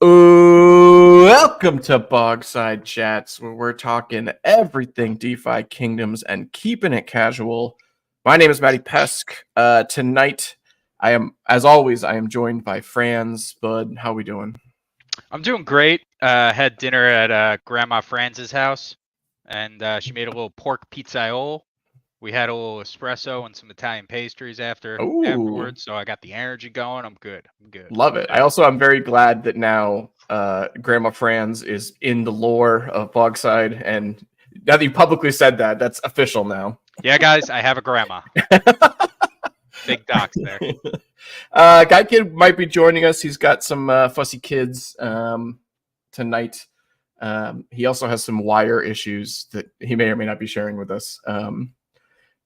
Welcome to Bogside Chats, where we're talking everything DeFi Kingdoms and keeping it casual. My name is Matty Pesk. Tonight, as always, I am joined by Franz. Bud, how we doing? I'm doing great. Had dinner at Grandma Franz's house, and she made a little pork pizzaiole. We had a little espresso and some Italian pastries afterwards, so I got the energy going. I'm good. Love it. I'm very glad that now Grandma Franz is in the lore of Bogside, and now that you publicly said that, that's official now. Yeah, guys, I have a grandma. Big docs there. Guy Kid might be joining us. He's got some fussy kids tonight. He also has some wire issues that he may or may not be sharing with us.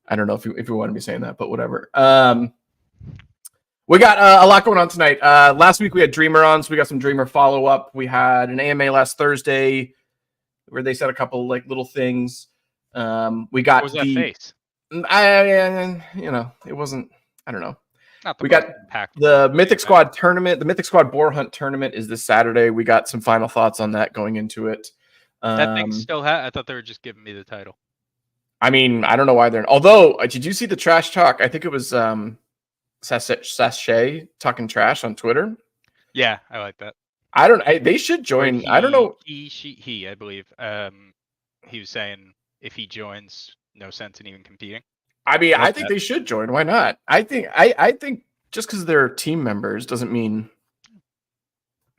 I don't know if we want to be saying that, but whatever. We got a lot going on tonight. Last week we had Dreamer on, so we got some Dreamer follow-up. We had an AMA last Thursday where they said a couple like little things. We got what was that face? It wasn't. I don't know. We got the Mythic Squad tournament. The Mythic Squad Boar Hunt tournament is this Saturday. We got some final thoughts on that going into it. That thing still I thought they were just giving me the title. I mean, I don't know why they're. Although, did you see the trash talk? I think it was Sashay talking trash on Twitter. Yeah, I like that. They should join. I don't know. He, I believe. He was saying if he joins, no sense in even competing. I mean, I think they should join. Why not? I think just because they're team members doesn't mean.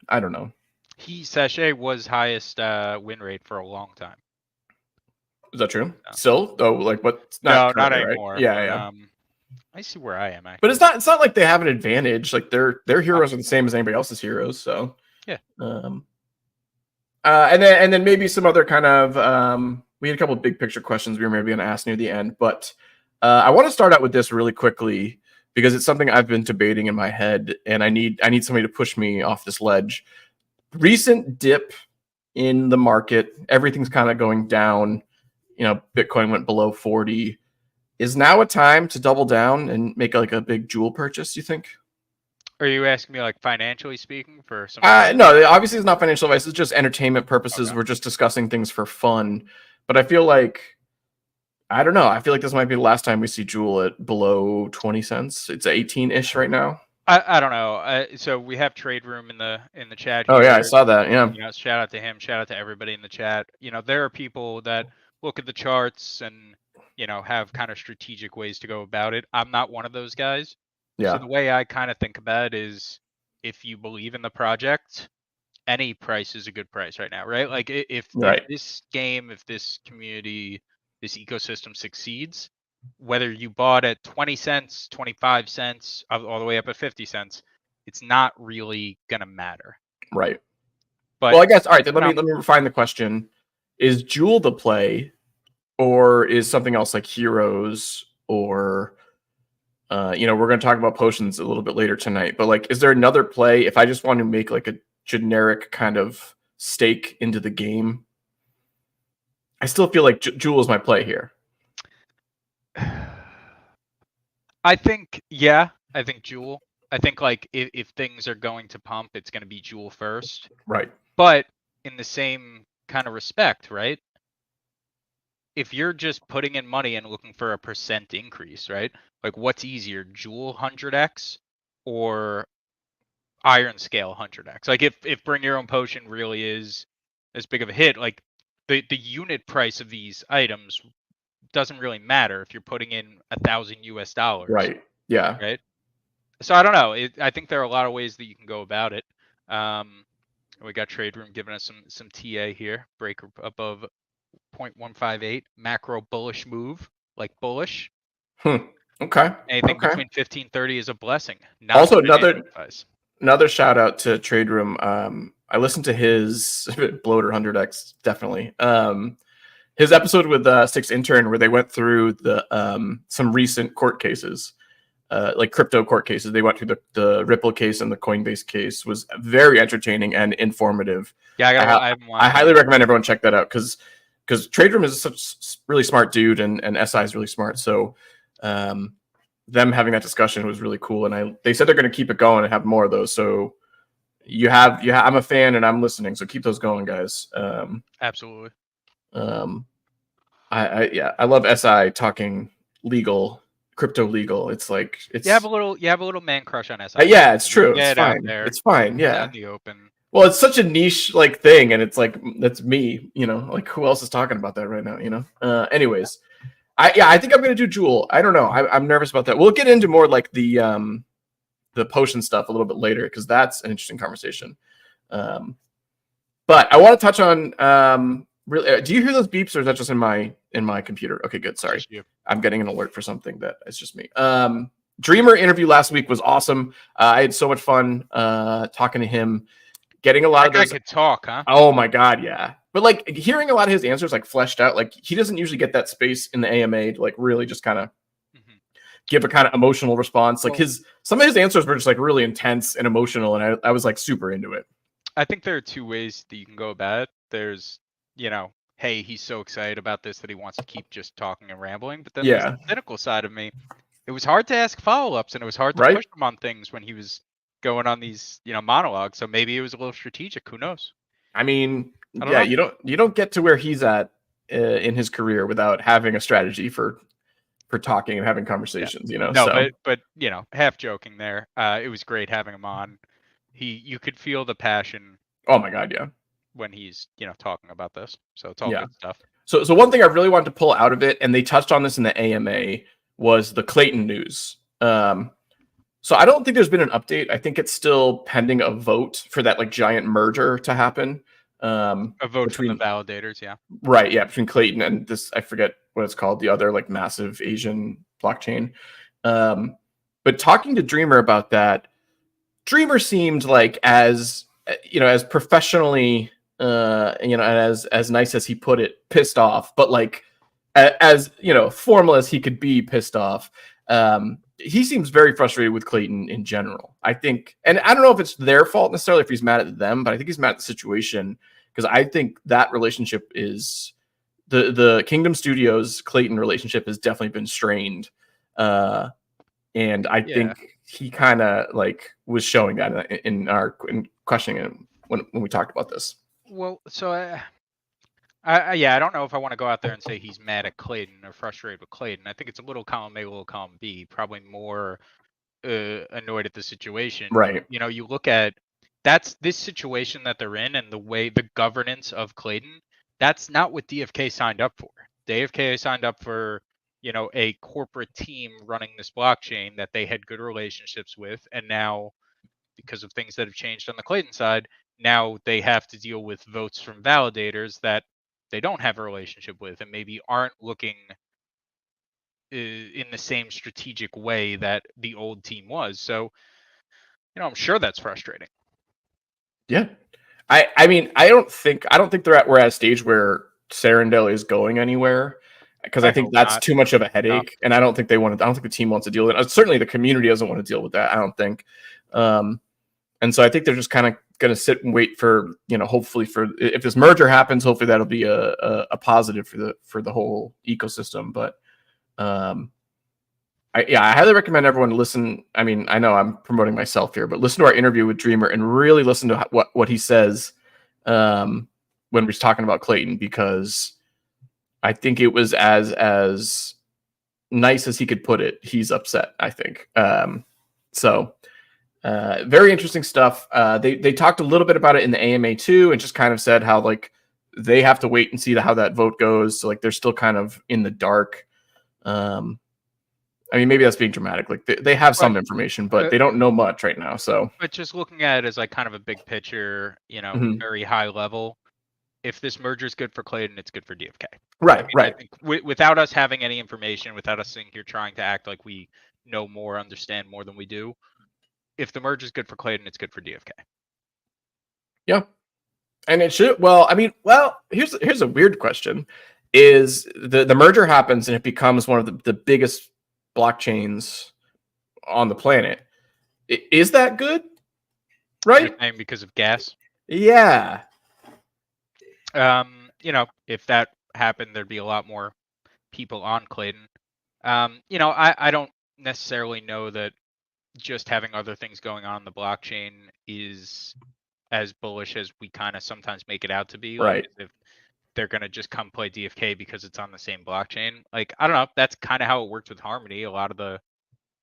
I don't know. Sashay was highest win rate for a long time. Is that true? No. Still, though, like what? Not anymore. Right? Yeah. I see where I am. Actually. But it's not like they have an advantage. Like their heroes are the same as anybody else's heroes. So yeah. And then maybe some other kind of we had a couple of big picture questions we were maybe going to ask near the end, but I want to start out with this really quickly because it's something I've been debating in my head, and I need somebody to push me off this ledge. Recent dip in the market, everything's kind of going down. Bitcoin went below 40. Is now a time to double down and make like a big jewel purchase, you think? Are you asking me like financially speaking for some? No, obviously it's not financial advice. It's just entertainment purposes. Okay. We're just discussing things for fun. But I feel like, I don't know. I feel like this might be the last time we see Jewel at below 20 cents. It's 18-ish right now. I don't know. So we have Trade Room in the chat here. Oh yeah, I saw that. Yeah. Shout out to him. Shout out to everybody in the chat. There are people that look at the charts and have kind of strategic ways to go about it. I'm not one of those guys. Yeah. So the way I kind of think about it is, if you believe in the project, any price is a good price right now, right? Like if this game, if this community, this ecosystem succeeds, whether you bought at 20 cents, 25 cents, all the way up at 50 cents, it's not really gonna matter. Right. But I guess, all right, then let me refine the question. Is Jewel the play, or is something else like Heroes, or we're going to talk about potions a little bit later tonight, but like, is there another play if I just want to make like a generic kind of stake into the game? I still feel like Jewel is my play here. I think Jewel. I think like if things are going to pump, it's going to be Jewel first. Right. But in the same kind of respect, right? If you're just putting in money and looking for a % increase, right? Like what's easier, Jewel 100x or Iron Scale 100x? Like if Bring Your Own Potion really is as big of a hit, like the unit price of these items doesn't really matter if you're putting in $1,000 US. Right. Yeah. Right. So I don't know. I think there are a lot of ways that you can go about it. We got Trade Room giving us some TA here. Break above 0.158. Macro bullish move, like bullish. Okay. Anything between 15-30 is a blessing. Also, another shout out to Trade Room. I listened to his Bloater 100x, definitely. His episode with Six Intern, where they went through the some recent court cases, like crypto court cases. They went through the Ripple case and the Coinbase case. Was very entertaining and informative. Yeah, I highly recommend everyone check that out because Trade Room is such really smart dude and SI is really smart. So them having that discussion was really cool. And they said they're going to keep it going and have more of those. So I'm a fan and I'm listening, so keep those going, guys. Absolutely. I love SI talking legal, crypto legal. It's like it's You have a little man crush on SI. yeah, it's true. It's Get out fine. there. It's fine. Out Yeah. in the open. Well, it's such a niche like thing, and it's like that's me. Like who else is talking about that right now? Anyways, I think I'm gonna do Jewel. I don't know. I'm nervous about that. We'll get into more like the potion stuff a little bit later because that's an interesting conversation. But I want to touch on really. Do you hear those beeps, or is that just in my computer? Okay, good. Sorry, I'm getting an alert for something that it's just me. Dreamer interview last week was awesome. I had so much fun talking to him, getting a lot of those. That guy could talk, huh? Oh my god, yeah. But like hearing a lot of his answers like fleshed out, like he doesn't usually get that space in the AMA to like really just kind of give a kind of emotional response. Like some of his answers were just like really intense and emotional, and I was like super into it. I think there are two ways that you can go about it. There's, hey, he's so excited about this that he wants to keep just talking and rambling. But then there's the cynical side of me. It was hard to ask follow-ups, and it was hard to push him on things when he was going on these, monologues. So maybe it was a little strategic. Who knows? I mean, you don't get to where he's at in his career without having a strategy for talking and having conversations. No, but half joking there. It was great having him on. You could feel the passion. Oh my god, yeah. When he's talking about this, so it's all good stuff. So one thing I really wanted to pull out of it, and they touched on this in the AMA, was the Clayton news. So I don't think there's been an update. I think it's still pending a vote for that like giant merger to happen. A vote between the validators, yeah. Right, yeah, between Clayton and this, I forget what it's called, the other like massive Asian blockchain. But talking to Dreamer about that, Dreamer seemed like as professionally and as nice as he put it, pissed off, but like as formal as he could be pissed off. He seems very frustrated with Clayton in general, I think. And I don't know if it's their fault necessarily if he's mad at them, but I think he's mad at the situation because I think that relationship is the Kingdom Studios Clayton relationship has definitely been strained. And I think he kind of like was showing that in questioning him when we talked about this. Well, so I don't know if I want to go out there and say he's mad at Clayton or frustrated with Clayton. I think it's a little column A, a little column B. Probably more annoyed at the situation. Right. You look at this situation that they're in and the governance of Clayton. That's not what DFK signed up for. DFK signed up for a corporate team running this blockchain that they had good relationships with, and now because of things that have changed on the Clayton side, now they have to deal with votes from validators that they don't have a relationship with and maybe aren't looking in the same strategic way that the old team was. So, I'm sure that's frustrating. Yeah. I mean, I don't think we're at a stage where Sarandel is going anywhere because I think that's too much of a headache, and I don't think the team wants to deal with it. Certainly the community doesn't want to deal with that, I don't think. And so I think they're just kind of going to sit and wait for, hopefully if this merger happens, hopefully that'll be a positive for the whole ecosystem. But I highly recommend everyone listen. I mean, I know I'm promoting myself here, but listen to our interview with Dreamer and really listen to what he says when we're talking about Clayton, because I think it was as nice as he could put it. He's upset, I think. Very interesting stuff. They talked a little bit about it in the AMA too, and just kind of said how like they have to wait and see how that vote goes. So like they're still kind of in the dark. I mean, maybe that's being dramatic. Like they have some information, but they don't know much right now. So, but just looking at it as like kind of a big picture, very high level. If this merger is good for Clayton, it's good for DFK. Right, right. I think without us having any information, without us sitting here trying to act like we know more, understand more than we do, if the merger is good for Clayton, it's good for DFK. Yeah, and it should. Well, I mean, here's a weird question: is the merger happens and it becomes one of the biggest blockchains on the planet? Is that good? Right? Because of gas. Yeah. If that happened, there'd be a lot more people on Clayton. I don't necessarily know that just having other things going on in the blockchain is as bullish as we kind of sometimes make it out to be. Right. Like if they're gonna just come play DFK because it's on the same blockchain. Like I don't know. That's kind of how it worked with Harmony. A lot of the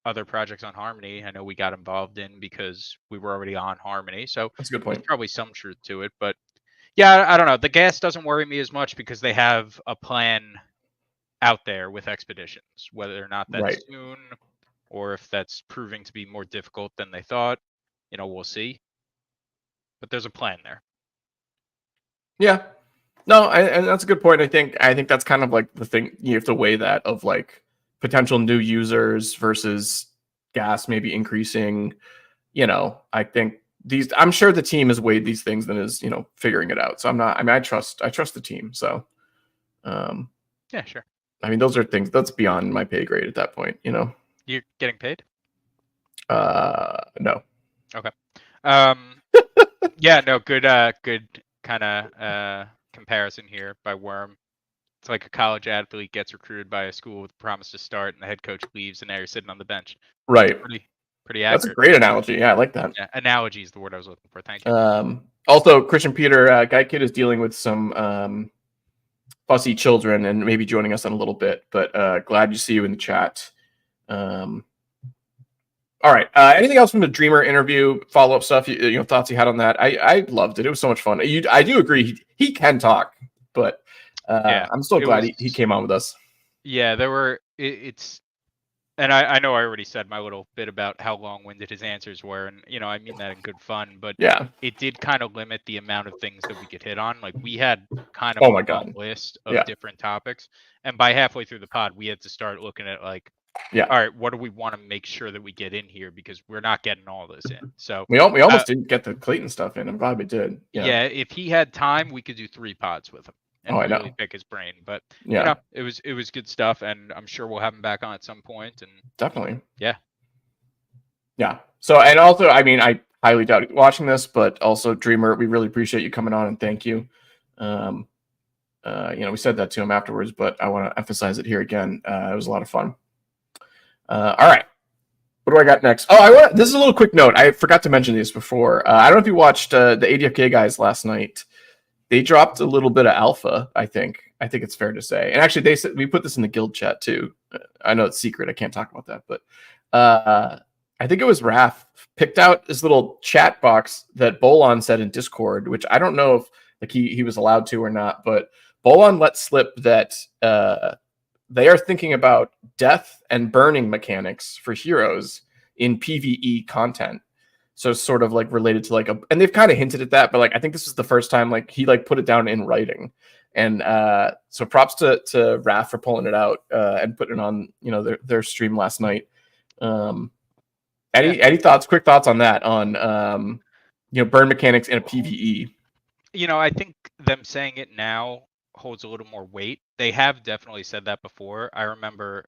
other projects on Harmony, I know we got involved in because we were already on Harmony. So That's a good there's point. probably some truth to it. But yeah, I don't know. The gas doesn't worry me as much because they have a plan out there with expeditions. Whether or not Right. that's soon or if that's proving to be more difficult than they thought, we'll see. But there's a plan there. Yeah. No, and that's a good point. I think that's kind of like the thing you have to weigh that of like potential new users versus gas maybe increasing. I think I'm sure the team has weighed these things and is, figuring it out. So I trust the team. So Yeah, sure. I mean, those are things that's beyond my pay grade at that point, You're getting paid? No. Okay. Yeah, no, good kind of comparison here by Worm. It's like a college athlete gets recruited by a school with a promise to start, and the head coach leaves, and now you're sitting on the bench. Right. Pretty That's a accurate. great analogy. Yeah, I like that. Yeah, analogy is the word I was looking for. Thank you. Also, Christian Peter, Guy Kid is dealing with some fussy children and maybe joining us in a little bit, but glad to see you in the chat. All right. Anything else from the Dreamer interview? Follow up stuff? Thoughts you had on that? I loved it. It was so much fun. I do agree. He can talk, but Yeah, I'm still glad he came on with us. Yeah, there were. It's, and I know I already said my little bit about how long-winded his answers were, and I mean that in good fun. But Yeah. it did kind of limit the amount of things that we could hit on. Like we had kind of Oh my a long God. list of Yeah. different topics, and by halfway through the pod, we had to start looking at like, yeah, all right, what do we want to make sure that we get in here because we're not getting all this in. So we almost didn't get the Clayton stuff in. I'm glad we did. Yeah, if he had time, we could do 3 pods with him and I really know. pick his brain. But Yeah. it was good stuff, and I'm sure we'll have him back on at some point. And Definitely. Yeah. So, and also, I mean, I highly doubt watching this, but also Dreamer, we really appreciate you coming on and thank you. We said that to him afterwards, but I want to emphasize it here again. It was a lot of fun. All right. What do I got next? This is a little quick note. I forgot to mention this before. I don't know if you watched the ADFK guys last night. They dropped a little bit of alpha, I think. I think it's fair to say. And actually, they said we put this in the guild chat too. I know it's secret. I can't talk about that, but I think it was Raph picked out this little chat box that Bolon said in Discord, which I don't know if like he was allowed to or not, but Bolon let slip that they are thinking about death and burning mechanics for heroes in PvE content. So sort of like related to like and they've kind of hinted at that, but like I think this is the first time like he like put it down in writing. And so props to Raph for pulling it out and putting it on their stream last night. Any thoughts? Quick thoughts on that? On burn mechanics in a PvE. I think them saying it now holds a little more weight. They have definitely said that before. I remember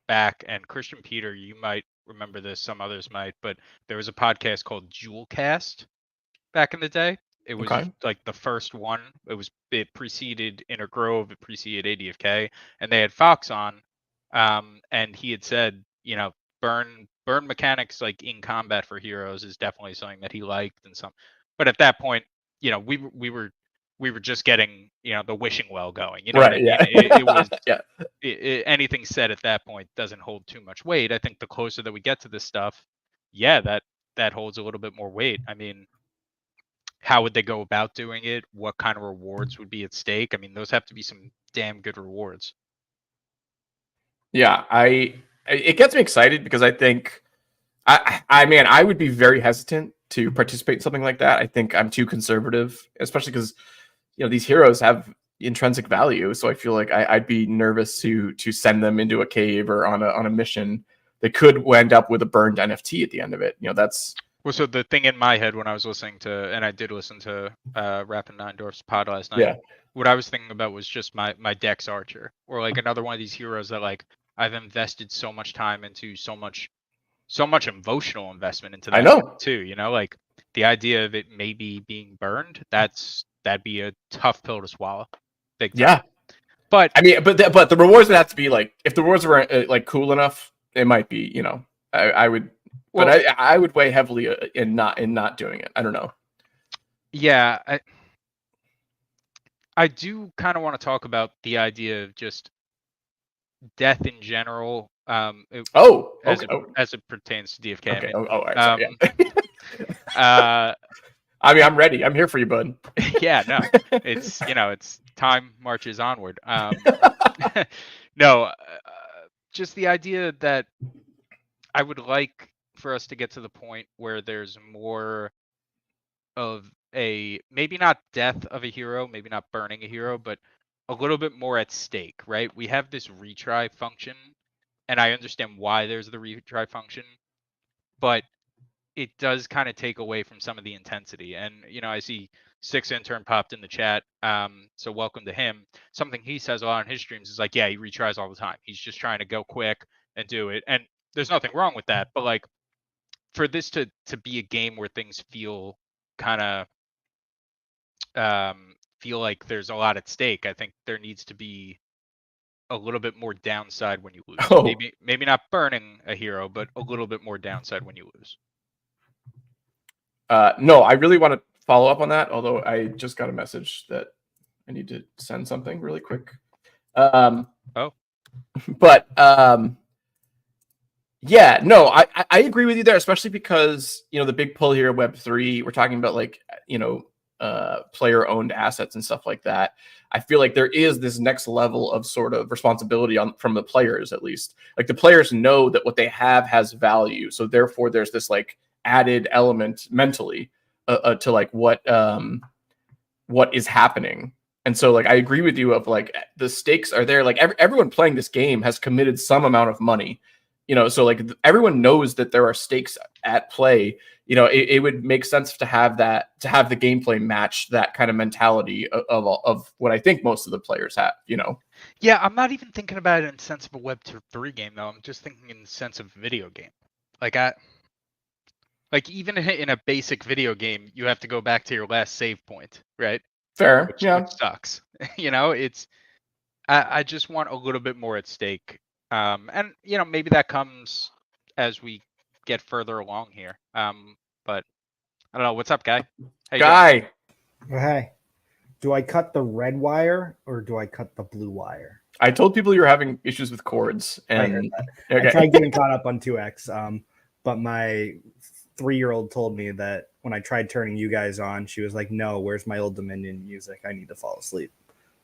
back, and Christian Peter, you might remember this, some others might, but there was a podcast called Jewelcast back in the day. It was like the first one. It preceded Inner Grove, it preceded ADFK, and they had Fox on, and he had said, burn mechanics like in combat for heroes is definitely something that he liked and some. But at that point, we were just getting the wishing well going. You know what I mean? Yeah. It was anything said at that point doesn't hold too much weight. I think the closer that we get to this stuff, that holds a little bit more weight. I mean, how would they go about doing it? What kind of rewards would be at stake? I mean, those have to be some damn good rewards. Yeah, it gets me excited because I think I would be very hesitant to participate in something like that. I think I'm too conservative, especially because these heroes have intrinsic value. So I feel like I'd be nervous to send them into a cave or on a mission that could end up with a burned NFT at the end of it. That's well. So the thing in my head when I was listening to, and I did listen to Rappin' Neindorf's pod last night. Yeah. What I was thinking about was just my Dex Archer, or like another one of these heroes that like I've invested so much time into, so much emotional investment into that. I know too. Like the idea of it maybe being burned. That'd be a tough pill to swallow. Big time. Yeah. But I mean, but the rewards would have to be like, if the rewards were like cool enough, it might be, I would, well, but I would weigh heavily in not doing it. I don't know. Yeah, I do kind of want to talk about the idea of just death in general. Oh, As okay. it Oh, as it pertains to DFK. I okay. mean, Oh, all right. Sorry. um, Yeah. I mean, I'm ready. I'm here for you, bud. yeah, no, it's it's time marches onward. No, just the idea that I would like for us to get to the point where there's more of a maybe not death of a hero, maybe not burning a hero, but a little bit more at stake, right? We have this retry function, and I understand why there's the retry function, but it does kind of take away from some of the intensity. And I see Six Intern popped in the chat. So welcome to him. Something he says a lot on his streams is like, yeah, he retries all the time. He's just trying to go quick and do it. And there's nothing wrong with that. But like for this to be a game where things feel kind of feel like there's a lot at stake, I think there needs to be a little bit more downside when you lose. Oh, Maybe not burning a hero, but a little bit more downside when you lose. no, I really want to follow up on that. Although I just got a message that I need to send something really quick. Oh, but yeah, no, I agree with you there, especially because the big pull here, Web3, we're talking about like player owned assets and stuff like that. I feel like there is this next level of sort of responsibility from the players, at least. Like the players know that what they have has value, so therefore there's this like added element mentally to like what is happening. And so like I agree with you of like the stakes are there. Like everyone playing this game has committed some amount of money, so like everyone knows that there are stakes at play. It would make sense to have the gameplay match that kind of mentality of what I think most of the players have. yeah, I'm not even thinking about it in the sense of a Web3 game though. I'm just thinking in the sense of video game. Like even in a basic video game, you have to go back to your last save point, right? Fair. Which Yeah. sucks. It's I just want a little bit more at stake. And maybe that comes as we get further along here. But I don't know. What's up, Guy? How you doing? Guy. Hey, do I cut the red wire or do I cut the blue wire? I told people you're having issues with cords, I heard and that. okay. I tried getting caught up on 2x, but my 3-year-old told me that when I tried turning you guys on, she was like, "No, where's my Old Dominion music? I need to fall asleep."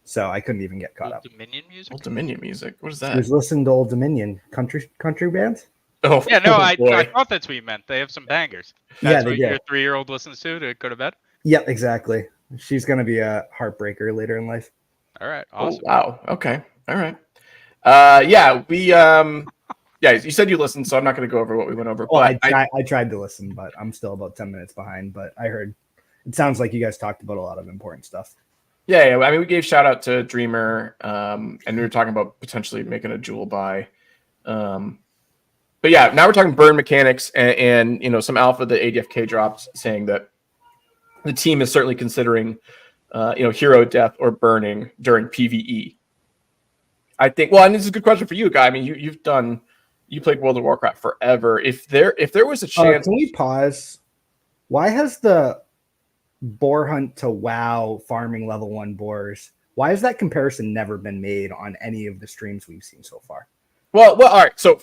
So I couldn't even get caught up. Dominion music. Old Dominion music. What is that? She was listening to Old Dominion country bands. Oh Yeah, no, I boy. thought that's what you meant. They have some bangers. Yeah, That's they what do. your 3-year-old listens to go to bed. Yeah, exactly. She's gonna be a heartbreaker later in life. All right, awesome. Oh, wow. Okay. All right. Yeah, we yeah, you said you listened, so I'm not going to go over what we went over. Well, but I tried to listen, but I'm still about 10 minutes behind. But I heard it sounds like you guys talked about a lot of important stuff. Yeah. I mean, we gave shout out to Dreamer, and we were talking about potentially making a jewel buy. But yeah, now we're talking burn mechanics and some alpha that ADFK dropped saying that the team is certainly considering hero death or burning during PvE. I think, well, and this is a good question for you, Guy. I mean, you played World of Warcraft forever. If there was a chance, can we pause? Why has the boar hunt to WoW farming level 1 boars? Why has that comparison never been made on any of the streams we've seen so far? Well, all right. So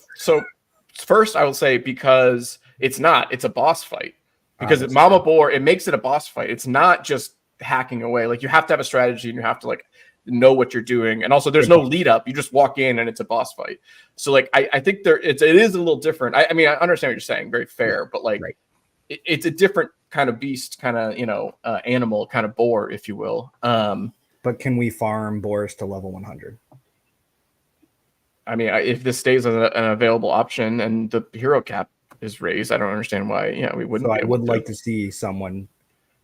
first, I will say because it's a boss fight. Because at Mama Boar, it makes it a boss fight. It's not just hacking away. Like you have to have a strategy and you have to like know what you're doing. And also there's no lead up. You just walk in and it's a boss fight. So like I think it is a little different. I mean, I understand what you're saying, very fair, but like it's a different kind of beast, kind of, animal, kind of boar, if you will. But can we farm boars to level 100? I mean, if this stays an available option and the hero cap is raised, I don't understand why we wouldn't. So I would like to see someone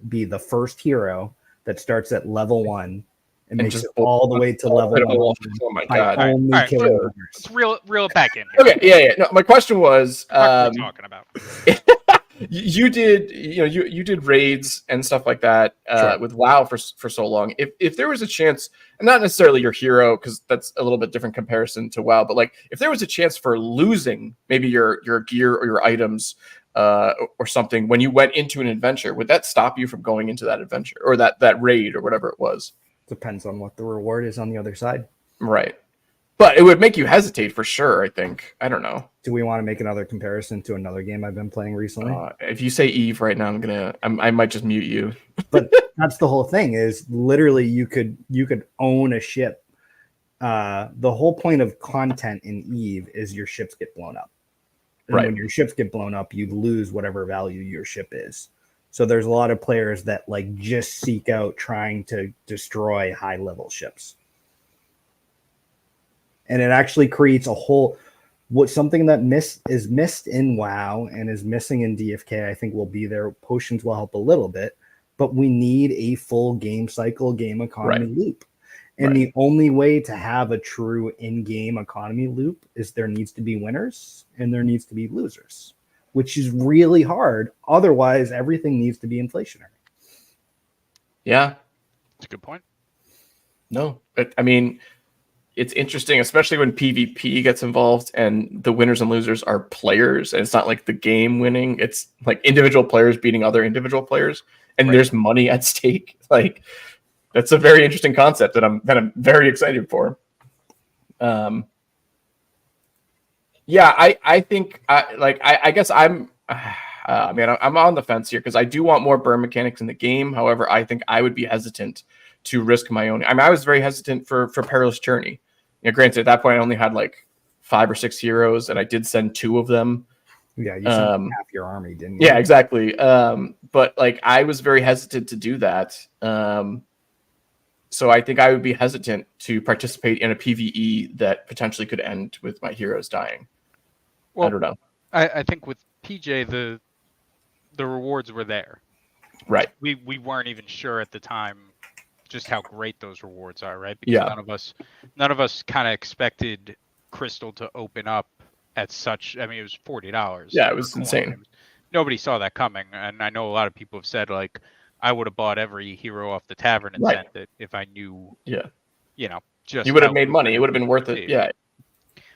be the first hero that starts at level 1 and makes it all the way to level 1. Oh my god! All right. Let's reel it back in here. Okay, yeah. No, my question was, what are we talking about? you did raids and stuff like that with WoW for so long. If there was a chance, and not necessarily your hero, because that's a little bit different comparison to WoW, but like if there was a chance for losing maybe your gear or your items or something when you went into an adventure, would that stop you from going into that adventure or that raid or whatever it was? Depends on what the reward is on the other side. Right. But it would make you hesitate for sure, I think. I don't know. Do we want to make another comparison to another game I've been playing recently? If you say Eve right now, I might just mute you. But that's the whole thing, is literally you could own a ship. The whole point of content in Eve is your ships get blown up. And Right. when your ships get blown up, you lose whatever value your ship is. So there's a lot of players that like just seek out trying to destroy high level ships. And it actually creates something that is missed in WoW and is missing in DFK. I think will be there. Potions will help a little bit, but we need a full game cycle, game economy loop. And the only way to have a true in-game economy loop is there needs to be winners and there needs to be losers, which is really hard. Otherwise, everything needs to be inflationary. Yeah. That's a good point. No, but I mean, it's interesting, especially when PvP gets involved and the winners and losers are players. And it's not like the game winning. It's like individual players beating other individual players. And there's money at stake. Like, that's a very interesting concept that I'm very excited for. Yeah, I think I guess I'm on the fence here because I do want more burn mechanics in the game. However, I think I would be hesitant to risk my own. I mean, I was very hesitant for Perilous Tourney. You know, granted, at that point, I only had like 5 or 6 heroes, and I did send 2 of them. Yeah, you sent half your army, didn't you? Yeah, exactly. But like, I was very hesitant to do that. So I think I would be hesitant to participate in a PvE that potentially could end with my heroes dying. Well, I don't know. I think with PJ, the rewards were there. Right. We weren't even sure at the time just how great those rewards are, right? Because none of us kind of expected Crystal to open up at such. I mean, it was $40. Yeah, it was insane. Nobody saw that coming, and I know a lot of people have said like, I would have bought every hero off the tavern and sent it if I knew. Yeah. You know, just you would have made money. It would have been worth it. Yeah.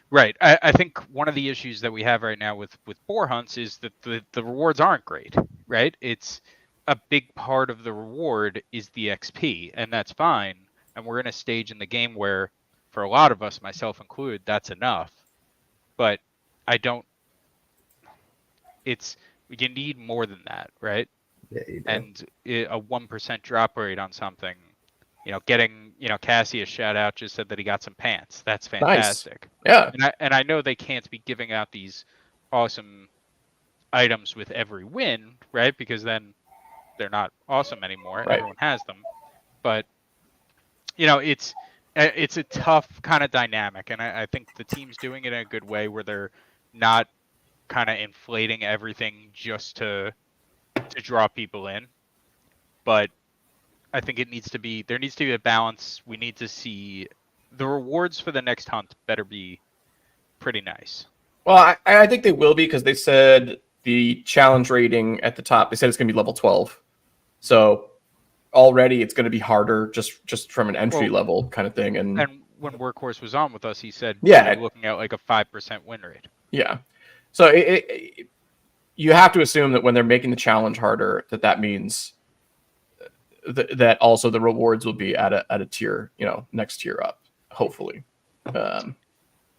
Right. I think one of the issues that we have right now with boar hunts is that the rewards aren't great, right? It's a big part of the reward is the XP, and that's fine. And we're in a stage in the game where, for a lot of us, myself included, that's enough. But you need more than that, right? Yeah, you do. And a 1% drop rate on something, getting, Cassie a shout out just said that he got some pants. That's fantastic. Nice. Yeah. And I know they can't be giving out these awesome items with every win, right? Because then they're not awesome anymore. Right. Everyone has them. But, it's a tough kind of dynamic. And I think the team's doing it in a good way where they're not kind of inflating everything just to draw people in. But I think there needs to be a balance. We need to see the rewards for the next hunt better be pretty nice. Well, I think they will be, because they said the challenge rating at the top, they said it's going to be level 12. So already it's going to be harder just from an entry level kind of thing. And when Workhorse was on with us, he said, looking at like a 5% win rate. Yeah. So you have to assume that when they're making the challenge harder, that means that also the rewards will be at a tier, next tier up, hopefully.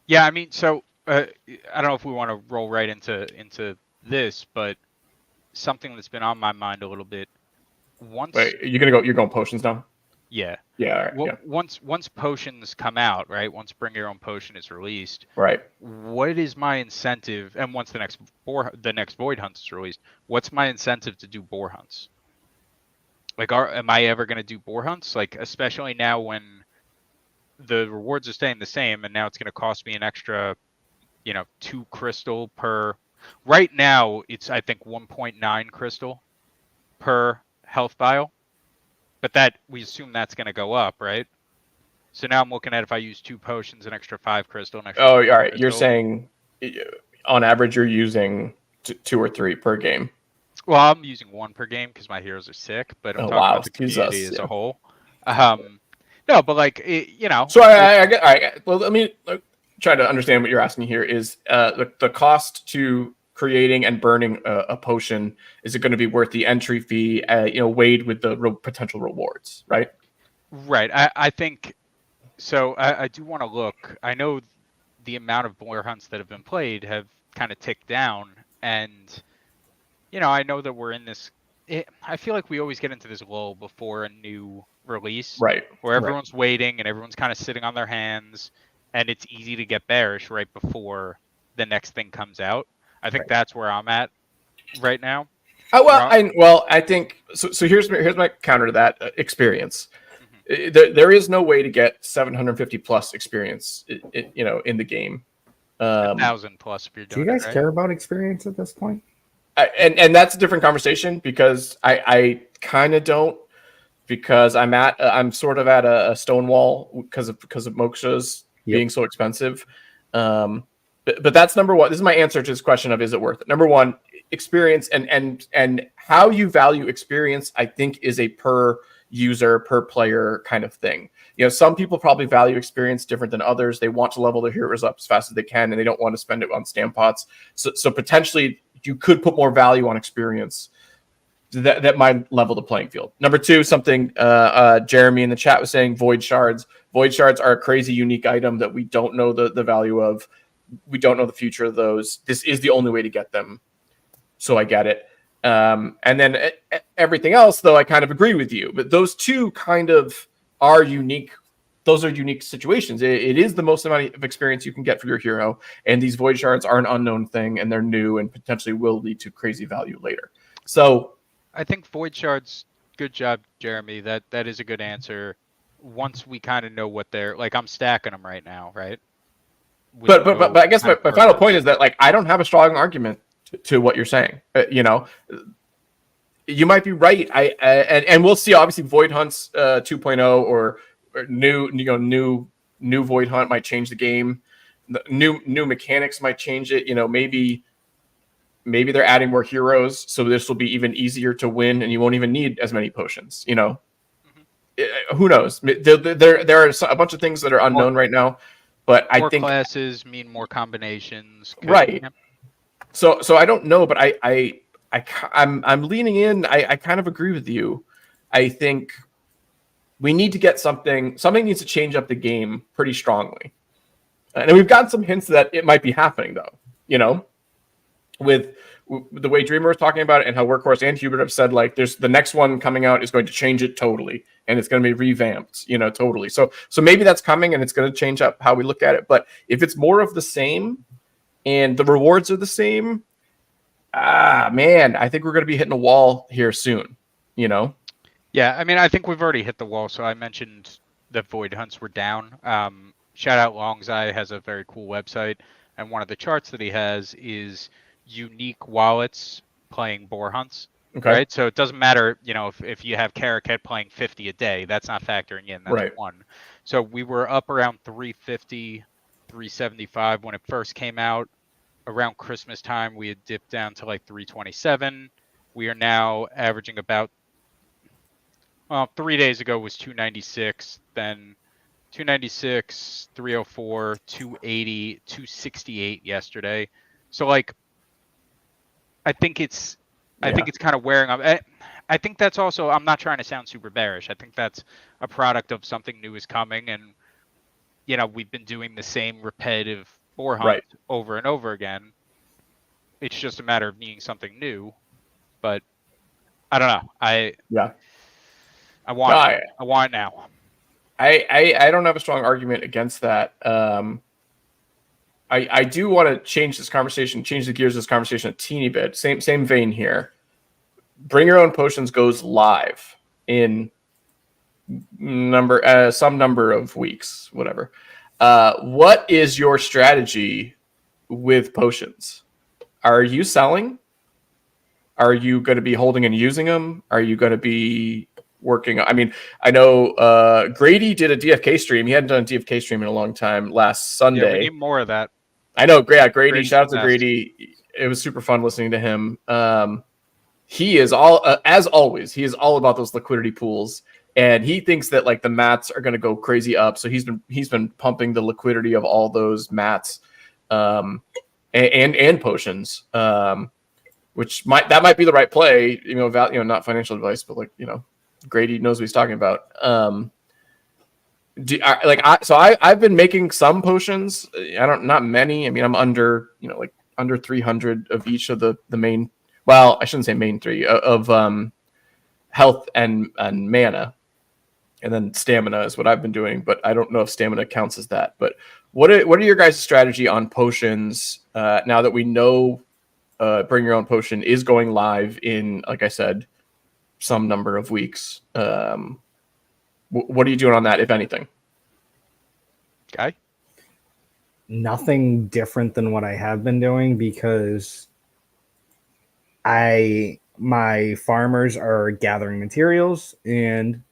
Yeah, I mean, so I don't know if we want to roll right into this, but something that's been on my mind a little bit. Wait, you're going potions now? Yeah. Yeah. All right, Once potions come out, right? Once Bring Your Own Potion is released, right? What is my incentive? And once the next Void Hunt is released, what's my incentive to do boar hunts? Like, am I ever going to do boar hunts? Like, especially now when the rewards are staying the same, and now it's going to cost me an extra, 2 crystal per. Right now, it's I think 1.9 crystal per health vial. But that we assume that's going to go up, right? So now I'm looking at if I use 2 potions, an extra 5 crystal. An extra all right. crystal. You're saying on average you're using 2 or 3 per game. Well, I'm using 1 per game because my heroes are sick. But I'm talking about the community as a whole. No, but like So I well, let me try to understand what you're asking here. Is the cost to creating and burning a potion, is it going to be worth the entry fee, weighed with the potential rewards, right? Right. I think so. I do want to look. I know the amount of boar hunts that have been played have kind of ticked down, and I know that we're in this. I feel like we always get into this lull before a new release, Right. where everyone's waiting and everyone's kind of sitting on their hands, and it's easy to get bearish right before the next thing comes out. I think that's where I'm at right now. I think so. Here's my counter to that: experience. There is no way to get 750 plus experience, in the game. 1,000 plus if you're doing. Do you guys right? care about experience at this point? And that's a different conversation, because I kind of don't, because I'm sort of at a stone wall because of moksha's being so expensive. But that's number one. This is my answer to this question of, is it worth it? Number one, experience and how you value experience, I think, is a per user, per player kind of thing. Some people probably value experience different than others. They want to level their heroes up as fast as they can, and they don't want to spend it on stamp pots. So potentially you could put more value on experience that might level the playing field. Number two, something Jeremy in the chat was saying, void shards. Void shards are a crazy unique item that we don't know the value of. We don't know the future of those. This is the only way to get them. So I get it. And then everything else, though, I kind of agree with you. But those two kind of are unique. Those are unique situations. It is the most amount of experience you can get for your hero. And these void shards are an unknown thing, and they're new and potentially will lead to crazy value later. So I think void shards, good job, Jeremy. That is a good answer. Once we kind of know what they're like, I'm stacking them right now, right? But I guess my final point is that, like, I don't have a strong argument to what you're saying. You might be right. And we'll see. Obviously, Void Hunts 2.0 or new Void Hunt might change the game. New mechanics might change it. Maybe they're adding more heroes, so this will be even easier to win, and you won't even need as many potions. Who knows? There are a bunch of things that are unknown right now. But I think more classes mean more combinations. Right. So I don't know, but I'm leaning in. I kind of agree with you. I think we need to get something needs to change up the game pretty strongly. And we've gotten some hints that it might be happening, though, with the way Dreamer was talking about it, and how Workhorse and Hubert have said, like, there's the next one coming out is going to change it totally, and it's going to be revamped, totally. So maybe that's coming, and it's going to change up how we look at it. But if it's more of the same and the rewards are the same, man, I think we're going to be hitting a wall here soon, Yeah, I mean, I think we've already hit the wall. So I mentioned that Void Hunts were down. Shout out Longzai has a very cool website, and one of the charts that he has is unique wallets playing boar hunts. Okay. Right. So it doesn't matter, if you have Caracat playing 50 a day, that's not factoring in. That's right. One. So we were up around 350, 375 when it first came out. Around Christmas time, we had dipped down to like 327. We are now averaging about, 3 days ago was 296, then 296, 304, 280, 268 yesterday. So like, I think it's kind of wearing off. I think that's also, I'm not trying to sound super bearish. I think that's a product of something new is coming, and we've been doing the same repetitive boar hunt over and over again. It's just a matter of needing something new. But I don't know. I want it now. I don't have a strong argument against that. I do want to change the gears of this conversation a teeny bit. Same vein here. Bring Your Own Potions goes live in some number of weeks, whatever. What is your strategy with potions? Are you selling? Are you going to be holding and using them? Are you going to be working? I mean, I know Grady did a DFK stream. He hadn't done a DFK stream in a long time last Sunday. Yeah, we need more of that. I know. Grady. Shout out to Grady. It was super fun listening to him. He is as always, he is all about those liquidity pools. And he thinks that, like, the mats are going to go crazy up. So he's been pumping the liquidity of all those mats. And and potions, which might be the right play. Not financial advice, but like Grady knows what he's talking about. I've been making some potions. Not many. I mean, I'm under under 300 of each of the main. Well, I shouldn't say main three of health and mana, and then stamina is what I've been doing. But I don't know if stamina counts as that. But what are your guys' strategy on potions now that we know Bring Your Own Potion is going live in, like I said, some number of weeks? What are you doing on that, if anything? Guy? Nothing different than what I have been doing, because my farmers are gathering materials, and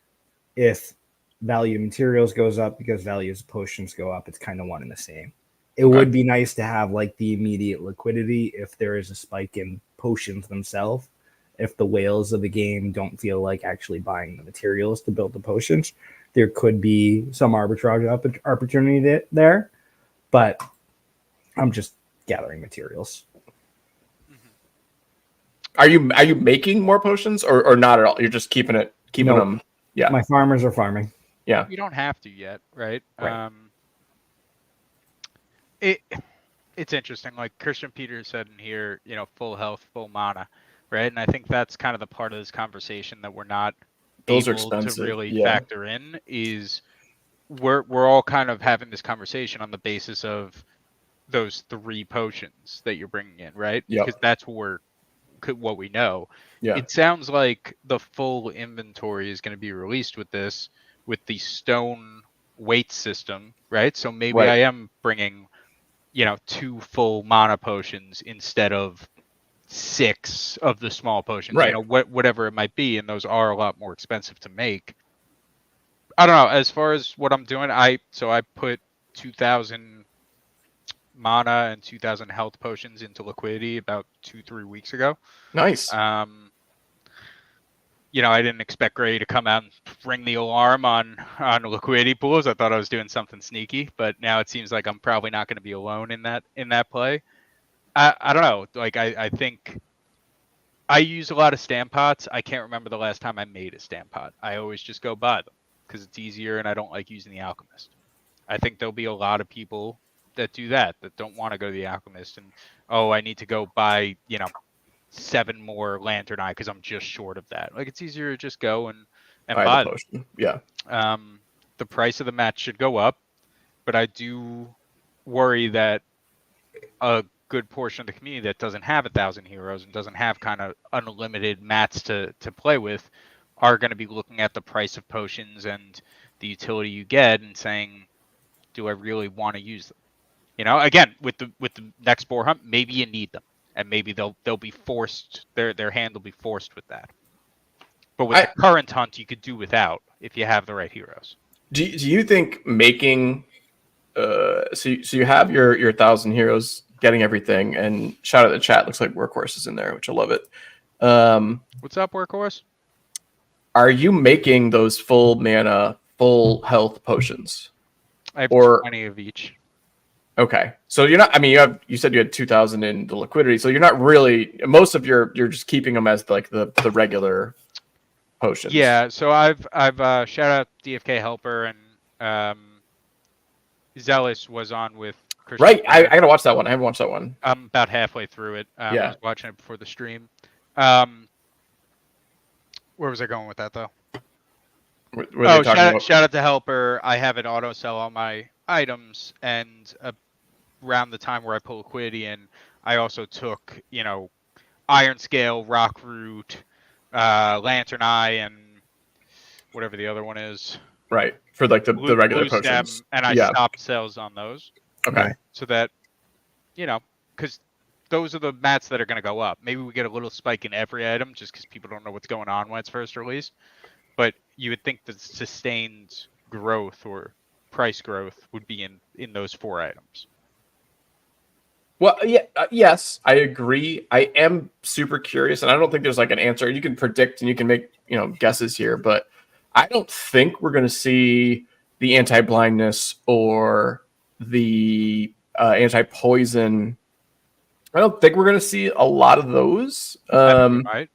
if value of materials goes up because values of potions go up, it's kind of one and the same. It would be nice to have like the immediate liquidity if there is a spike in potions themselves. If the whales of the game don't feel like actually buying the materials to build the potions, there could be some arbitrage opportunity there. But I'm just gathering materials. Are you making more potions or not at all? You're just keeping them. Yeah. My farmers are farming. Yeah. You don't have to yet, right? Right. It's interesting. Like Christian Peters said in here, full health, full mana, right? And I think that's kind of the part of this conversation that we're not Those are able expensive. to really factor in. Is we're all kind of having this conversation on the basis of those 3 potions that you're bringing in, right? Yep. Because that's what we know. Yeah. It sounds like the full inventory is going to be released with the stone weight system, right? So maybe I am bringing 2 full mana potions instead of 6 of the small potions, right? Whatever it might be, and those are a lot more expensive to make. I don't know. As far as what I'm doing, I put 2,000 mana and 2,000 health potions into liquidity about 2-3 weeks ago. Nice. I didn't expect Gray to come out and ring the alarm on liquidity pools. I thought I was doing something sneaky, but now it seems like I'm probably not going to be alone in that play. I don't know. Like I think I use a lot of stamp pots. I can't remember the last time I made a stamp pot. I always just go buy them because it's easier, and I don't like using the alchemist. I think there'll be a lot of people that do that don't want to go to the alchemist and I need to go buy 7 more lantern eye because I'm just short of that. Like, it's easier to just go and buy the potion. Yeah. The price of the match should go up, but I do worry that a good portion of the community that doesn't have 1,000 heroes and doesn't have kind of unlimited mats to play with are going to be looking at the price of potions and the utility you get and saying, do I really want to use them? Again, with the next boar hunt, maybe you need them. And maybe they'll be forced. Their hand will be forced with that. But with the current hunt, you could do without if you have the right heroes. Do you think making so you have your 1,000 heroes getting everything, and shout out the chat, looks like Workhorse is in there, which I love it. What's up, Workhorse? Are you making those full mana, full health potions? I have 20 of each. Okay, so you're not. I mean, you said you had 2,000 in the liquidity, so you're not really. Most of you're just keeping them as like the regular potions. Yeah. So I've shout out DFK Helper and Zealous was on with Christian. Right, I gotta watch that one. I haven't watched that one. I'm about halfway through it. Yeah. I was watching it before the stream. Where was I going with that though? Shout out to Helper. I have it auto sell all my items, and around the time where I pull liquidity in, I also took Iron Scale, Rock Root, Lantern Eye, and whatever the other one is. Right, for like the regular Blue potions. Stem, and I stopped sales on those. Okay. So that because those are the mats that are going to go up. Maybe we get a little spike in every item just because people don't know what's going on when it's first released. But you would think that sustained growth or price growth would be in those 4 items. Well, yeah, yes, I agree. I am super curious, and I don't think there's like an answer. You can predict and you can make guesses here, but I don't think we're going to see the anti-blindness or the anti-poison I don't think we're going to see a lot of those. Right?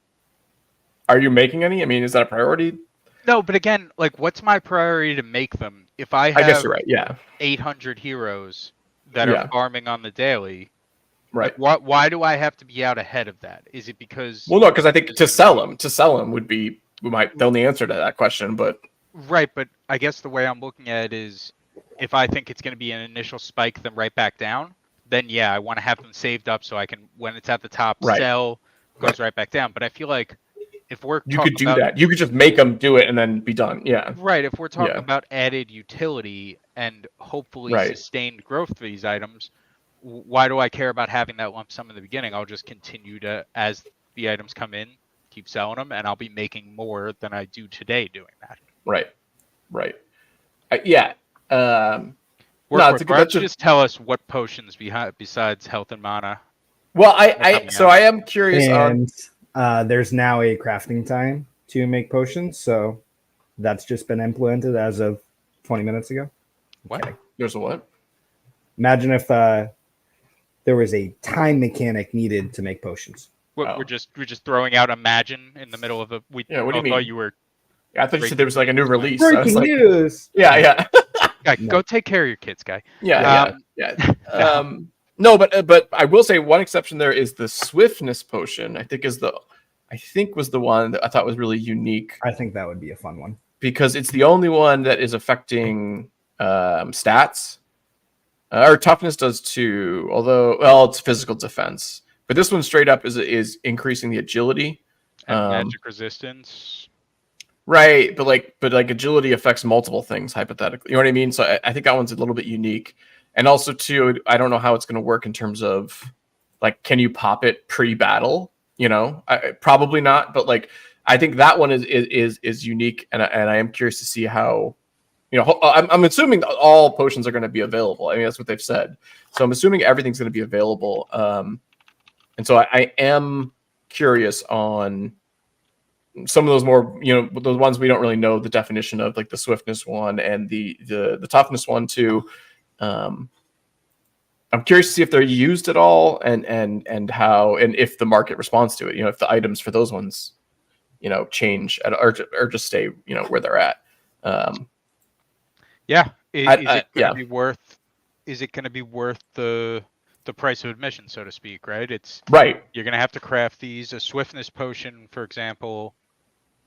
Are you making any? I mean, is that a priority? No, but again, like, what's my priority to make them? If I I guess have you're right. Yeah. 800 heroes that Yeah. are farming on the daily, Right. like, why do I have to be out ahead of that? Is it because? Well, no, because I think there's to gonna sell them would be the only answer to that question. But Right, but I guess the way I'm looking at it is, if I think it's going to be an initial spike, then right back down, then yeah, I want to have them saved up so I can, when it's at the top, Right. sell, goes right back down. But I feel like if we're you talking could do about that. You could just make them do it and then be done. Yeah. right, if we're talking Yeah. about added utility and hopefully Right. sustained growth for these items, why do I care about having that lump sum in the beginning? I'll just continue to, as the items come in, keep selling them, and I'll be making more than I do today doing that. Right. Right. Yeah. Work, No, why that's don't you just tell us what potions besides health and mana? well, coming I am curious on. And there's now a crafting time to make potions, so that's just been implemented as of 20 minutes ago. What? Okay. There's a what? Imagine if there was a time mechanic needed to make potions. What, Oh. we're just throwing out Imagine in the middle of a. Yeah, what do you thought mean? you were. I thought you said there was like a new release. Breaking I was like, news! yeah, yeah. Guy, No. Go take care of your kids, guy. Yeah, yeah. No, but I will say one exception there is the swiftness potion. I think was the one that I thought was really unique I think that would be a fun one. because it's the only one that is affecting stats. Or toughness does too, although it's physical defense. But this one straight up is increasing the agility. And magic resistance. Right, but like agility affects multiple things hypothetically. You know what I mean? So I think that one's a little bit unique. And also too, I don't know how it's going to work in terms of like, can you pop it pre-battle? You know, probably not. But like, I think that one is unique, and I am curious to see how. You know, I'm assuming all potions are going to be available. I mean, that's what they've said. So I'm assuming everything's going to be available. And so I am curious on some of those more, you know, those ones we don't really know the definition of, like the swiftness one and the toughness one too. I'm curious to see if they're used at all and how and if the market responds to it. You know, if the items for those ones, you know, change or just stay, you know, where they're at. Yeah. Is it going to yeah. be worth? Is it going to be worth the price of admission, so to speak? Right. It's right. You're going to have to craft these. A swiftness potion, for example,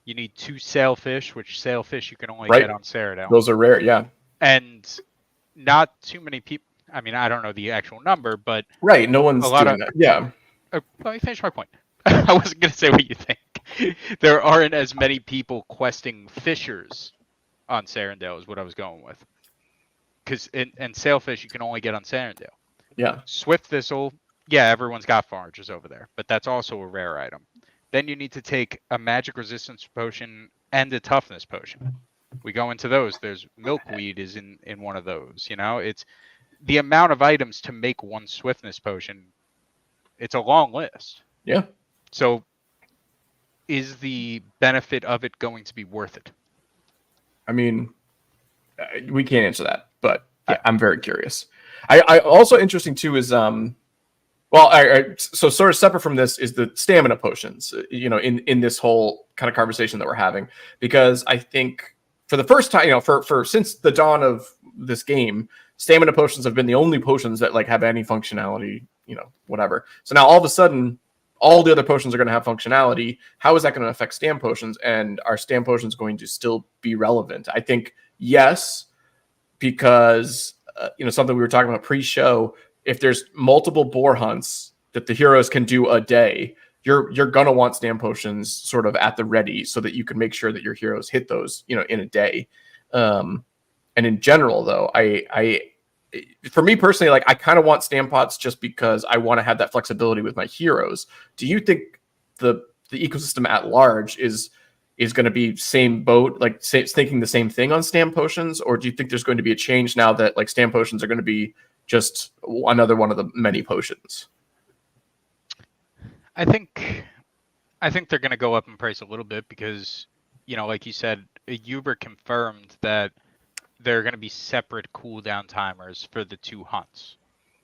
you need 2 sailfish, which sailfish you can only get on Cyrodiil. Those are rare. Yeah. And not too many people. I mean, I don't know the actual number, but right. No one's doing that. Yeah. Let me finish my point. I wasn't going to say what you think. There aren't as many people questing fishers on Cyrodiil is what I was going with. Because and sailfish you can only get on Cyrodiil. Yeah. Swift thistle, yeah, everyone's got foragers over there, but that's also a rare item. Then you need to take a magic resistance potion and a toughness potion. We go into those. There's milkweed is in one of those. You know, it's the amount of items to make one swiftness potion. It's a long list. Yeah. So, is the benefit of it going to be worth it? I mean, we can't answer that, but yeah. I'm very curious. I also interesting too is so sort of separate from this is the stamina potions. You know, in this whole kind of conversation that we're having, because I think for the first time, you know, for since the dawn of this game, stamina potions have been the only potions that like have any functionality. You know, whatever. So now all of a sudden, all the other potions are going to have functionality. How is that going to affect stam potions? And are stam potions going to still be relevant? I think yes, because you know, something we were talking about pre-show. If there's multiple boar hunts that the heroes can do a day, you're gonna want stam potions sort of at the ready so that you can make sure that your heroes hit those, you know, in a day. And in general, though, for me personally, like I kind of want stam pots just because I want to have that flexibility with my heroes. Do you think the ecosystem at large is going to be same boat, like thinking the same thing on stam potions, or do you think there's going to be a change now that like stam potions are going to be just another one of the many potions? I think they're going to go up in price a little bit because, you know, like you said, Uber confirmed that there are going to be separate cooldown timers for the 2 hunts,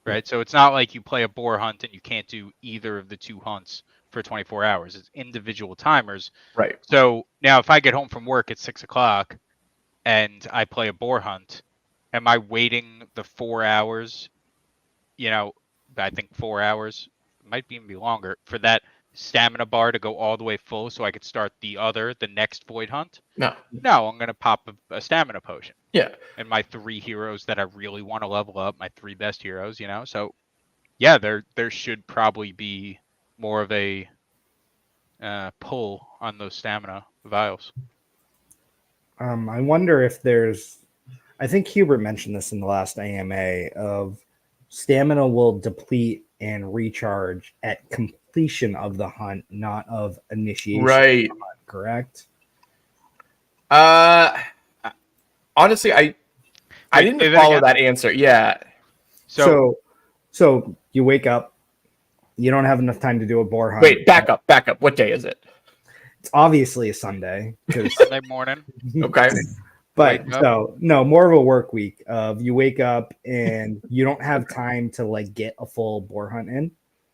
right? So it's not like you play a boar hunt and you can't do either of the 2 hunts for 24 hours. It's individual timers. Right. So now if I get home from work at 6 o'clock and I play a boar hunt, am I waiting the 4 hours? I think 4 hours, might even be longer, for that stamina bar to go all the way full so I could start the next void hunt? No. No, I'm going to pop a stamina potion. Yeah. And my 3 heroes that I really want to level up, my 3 best heroes, So, yeah, there should probably be more of a pull on those stamina vials. I wonder if I think Hubert mentioned this in the last AMA of stamina will deplete and recharge at completion of the hunt, not of initiation. Right. Of the hunt, correct? Honestly, I didn't follow that answer. Yeah. So you wake up, you don't have enough time to do a boar hunt. Wait, back up. What day is it? It's obviously a Sunday. Sunday morning. Okay. But no, more of a work week of you wake up and you don't have time to like get a full boar hunt in,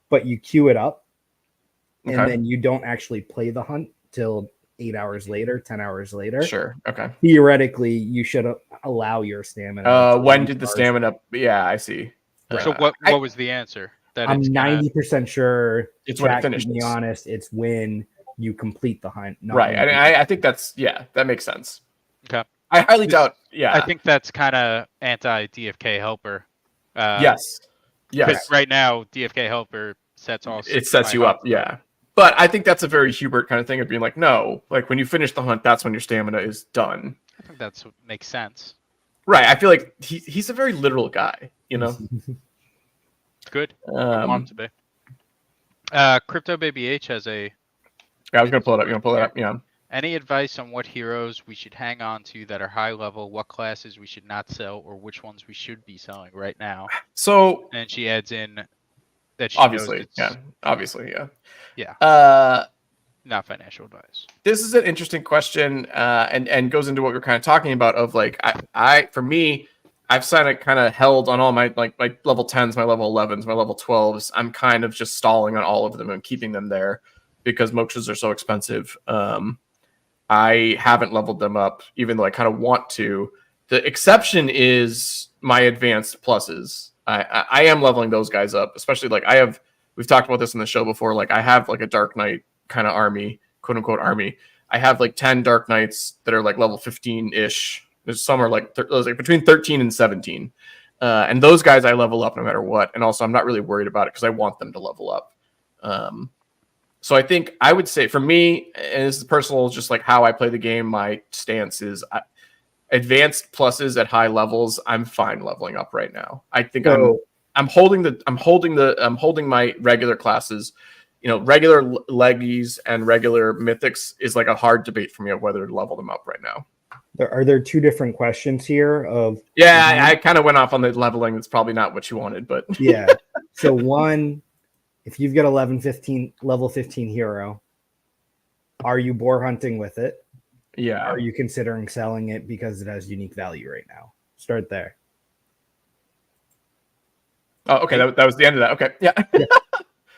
but you queue it up and then you don't actually play the hunt till 8 hours later, 10 hours later. Sure. Okay. Theoretically, you should allow your stamina. When did the stamina? Yeah, I see. So what was the answer? That I'm 90% sure. It's when it finishes. To be honest, it's when you complete the hunt. Right. I think that makes sense. Okay. I highly doubt. Yeah. I think that's kind of anti-DFK helper. Yes. Because right now, DFK helper sets you up. Yeah. But I think that's a very Hubert kind of thing of being like, no, like when you finish the hunt, that's when your stamina is done. I think that's what makes sense. Right. I feel like he's a very literal guy, Good. I want him to be. Crypto Baby H has a. I was gonna pull it up. You want to pull it up? Yeah. Any advice on what heroes we should hang on to that are high level? What classes we should not sell, or which ones we should be selling right now? So. And she adds in that she obviously, knows obviously, yeah. Yeah. Not financial advice. This is an interesting question, and goes into what we were kind of talking about. Of like, I for me, I've kind of held on all my my level 10s, my level 11s, my level 12s. I'm kind of just stalling on all of them and keeping them there because moksas are so expensive. I haven't leveled them up, even though I kind of want to. The exception is my advanced pluses. I am leveling those guys up, especially like we've talked about this in the show before. Like I have like a Dark Knight kind of army, quote unquote army. I have like 10 Dark Knights that are like level 15-ish. There's some are like between 13 and 17. And those guys I level up no matter what. And also I'm not really worried about it because I want them to level up. So I think I would say for me, and this is personal, just like how I play the game, my stance is advanced pluses at high levels. I'm fine leveling up right now. I think I'm holding my regular classes. Regular leggies and regular mythics is like a hard debate for me of whether to level them up right now. Are there two different questions here? I kind of went off on the leveling. It's probably not what you wanted, but yeah. So one, if you've got level 15 hero, are you boar hunting with it? Yeah. Are you considering selling it because it has unique value right now? Start there. Oh, okay. That was the end of that. Okay. Yeah.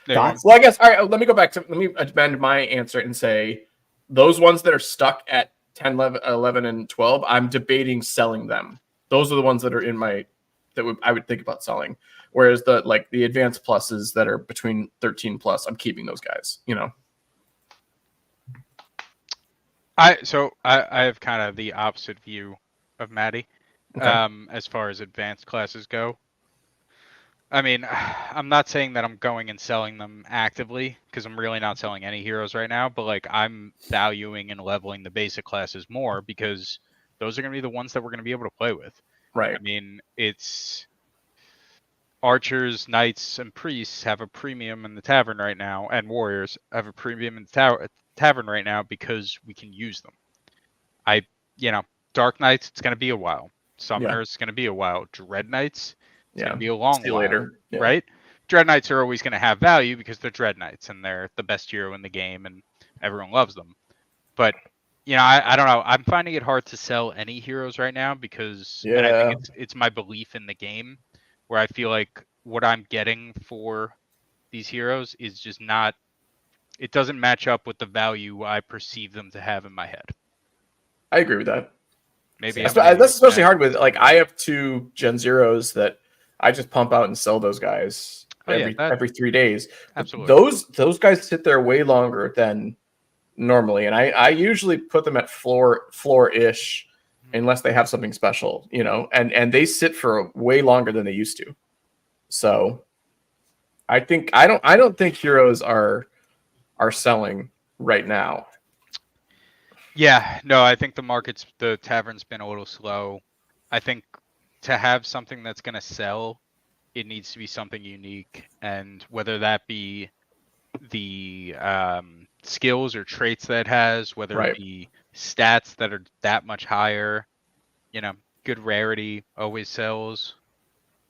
Thoughts? Well, I guess, all right, let me amend my answer and say those ones that are stuck at 10, 11, and 12, I'm debating selling them. Those are the ones that are I would think about selling. Whereas the advanced pluses that are between 13 plus, I'm keeping those guys, I have kind of the opposite view of Maddie, as far as advanced classes go. I mean, I'm not saying that I'm going and selling them actively because I'm really not selling any heroes right now, but like I'm valuing and leveling the basic classes more because those are going to be the ones that we're going to be able to play with. Right. I mean, it's archers, knights, and priests have a premium in the tavern right now, and warriors have a premium in the tavern right now because we can use them. Dark Knights, it's going to be a while. Summoners, it's going to be a while. Dread Knights, it's going to be a long while, later. Yeah. Right? Dread Knights are always going to have value because they're Dread Knights and they're the best hero in the game and everyone loves them. But, I don't know. I'm finding it hard to sell any heroes right now because and I think it's my belief in the game where I feel like what I'm getting for these heroes is just not. It doesn't match up with the value I perceive them to have in my head. I agree with that. Maybe That's I'm especially hard with imagining like I have 2 Gen Zeros that I just pump out and sell those guys Oh, yeah, every 3 days. But absolutely. those guys sit there way longer than normally, and I usually put them at floor ish unless they have something special, you know, and they sit for way longer than they used to. So I think I don't think heroes are selling right now. Yeah, no, I think the tavern's been a little slow. I think to have something that's going to sell, it needs to be something unique, and whether that be the skills or traits that it has, whether it Right. be stats that are that much higher, you know, good rarity always sells.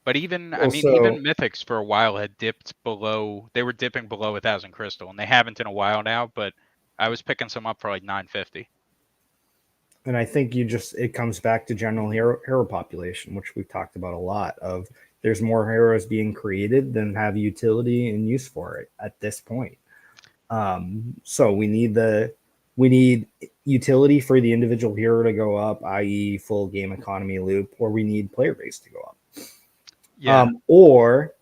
But even, I mean, even mythics for a while had dipped below. They were dipping below 1,000 crystal, and they haven't in a while now. But I was picking some up for like 950. And I think it comes back to general hero population, which we've talked about a lot. Of there's more heroes being created than have utility and use for it at this point. So we need utility for the individual hero to go up, i.e., full game economy loop, or we need player base to go up. Yeah. Or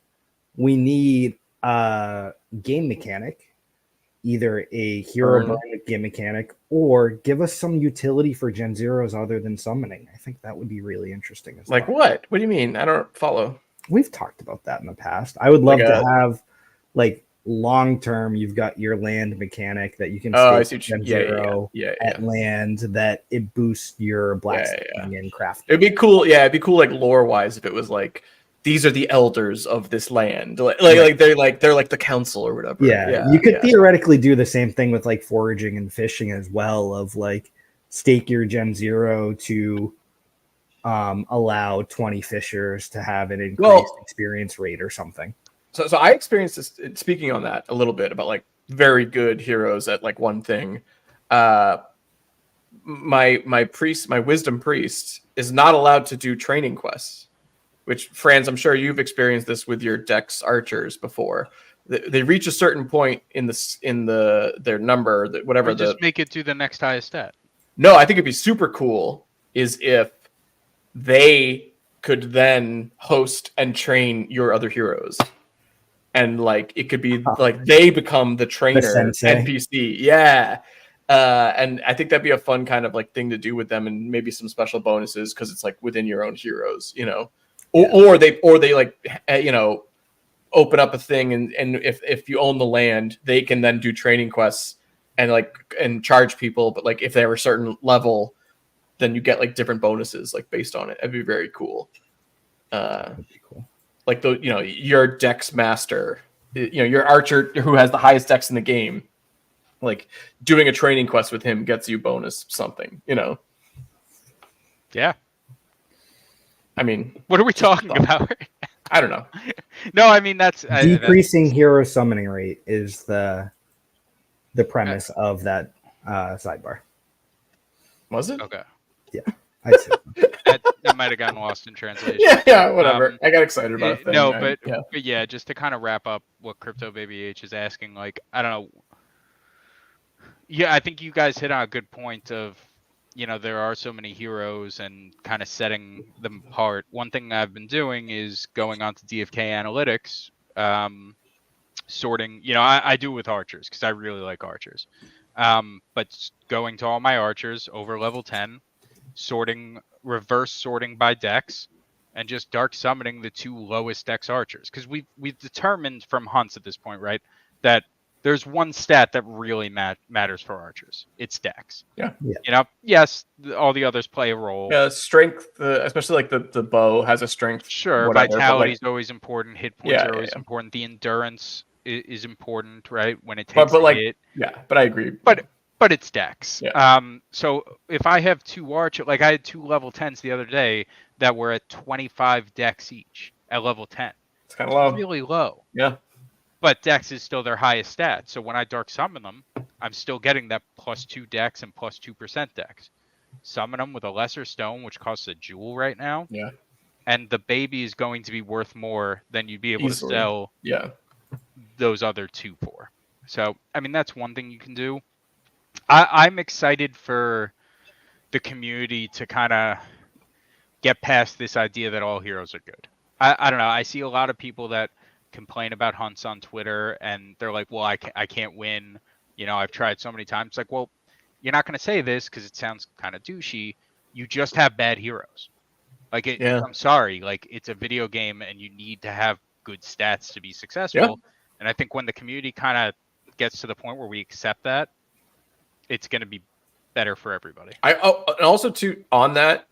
we need a game mechanic, either a hero burn game mechanic, or give us some utility for Gen Zeros other than summoning. I think that would be really interesting as Like well. what? What do you mean? I don't follow. We've talked about that in the past. I would love to have like long term, you've got your land mechanic that you can stake Gen Zero at land that it boosts your blacksmithing and crafting. It'd be cool. Yeah, it'd be cool like lore wise if it was like these are the elders of this land. Like they're like the council or whatever. Yeah, you could theoretically do the same thing with like foraging and fishing as well, of like stake your Gen Zero to allow 20 fishers to have an increased experience rate or something. So I experienced this, speaking on that a little bit about like very good heroes at like one thing. My wisdom priest is not allowed to do training quests, which, Franz, I'm sure you've experienced this with your Dex archers before. They reach a certain point in their number, that whatever or just make it to the next highest stat. No, I think it'd be super cool is if they could then host and train your other heroes. And like it could be like they become the trainer NPC. Yeah. And I think that'd be a fun kind of like thing to do with them, and maybe some special bonuses because it's like within your own heroes, you know. Or they like, you know, open up a thing and if you own the land, they can then do training quests and charge people, but like if they have a certain level, then you get like different bonuses like based on it. That'd be very cool. That'd be cool. Like your Dex master, your archer who has the highest Dex in the game, like doing a training quest with him gets you bonus something, you know. Yeah. I mean, what are we talking about? I don't know. No, I mean that's decreasing hero summoning rate is the premise of that sidebar. Was it? Okay. Yeah. I'd say that might have gotten lost in translation. Yeah, whatever. I got excited about it. No, but yeah, just to kind of wrap up what Crypto Baby H is asking, like, I don't know. Yeah, I think you guys hit on a good point of, there are so many heroes and kind of setting them apart. One thing I've been doing is going onto DFK Analytics, sorting, I do it with archers because I really like archers. But going to all my archers over level 10, reverse sorting by dex, and just dark summoning the 2 lowest dex archers. Because we've determined from hunts at this point, right, that there's one stat that really matters for archers. It's dex. Yeah. Yes, all the others play a role. Yeah, strength, especially like the bow has a strength. Sure, vitality is always important. Hit points are always important. The endurance is important, right? When it takes a hit. Yeah, but I agree. But it's dex. Yeah. So if I have 2 archers, like I had 2 level 10s the other day that were at 25 dex each at level 10. It's kind of low. Really low. Yeah. But dex is still their highest stat. So when I dark summon them, I'm still getting that +2 dex and +2% dex. Summon them with a lesser stone, which costs a jewel right now. Yeah. and the baby is going to be worth more than you'd be able Easily. to sell Yeah. those other two for. So, I mean, that's one thing you can do. I'm excited for the community to kind of get past this idea that all heroes are good. I don't know. I see a lot of people that complain about hunts on Twitter, and they're like, well, I can't win. You know, I've tried so many times. Like, well, you're not going to say this because it sounds kind of douchey. You just have bad heroes. Like, Yeah. I'm sorry. Like, it's a video game, and you need to have good stats to be successful. And I think when the community kind of gets to the point where we accept that, it's going to be better for everybody. And also too on that,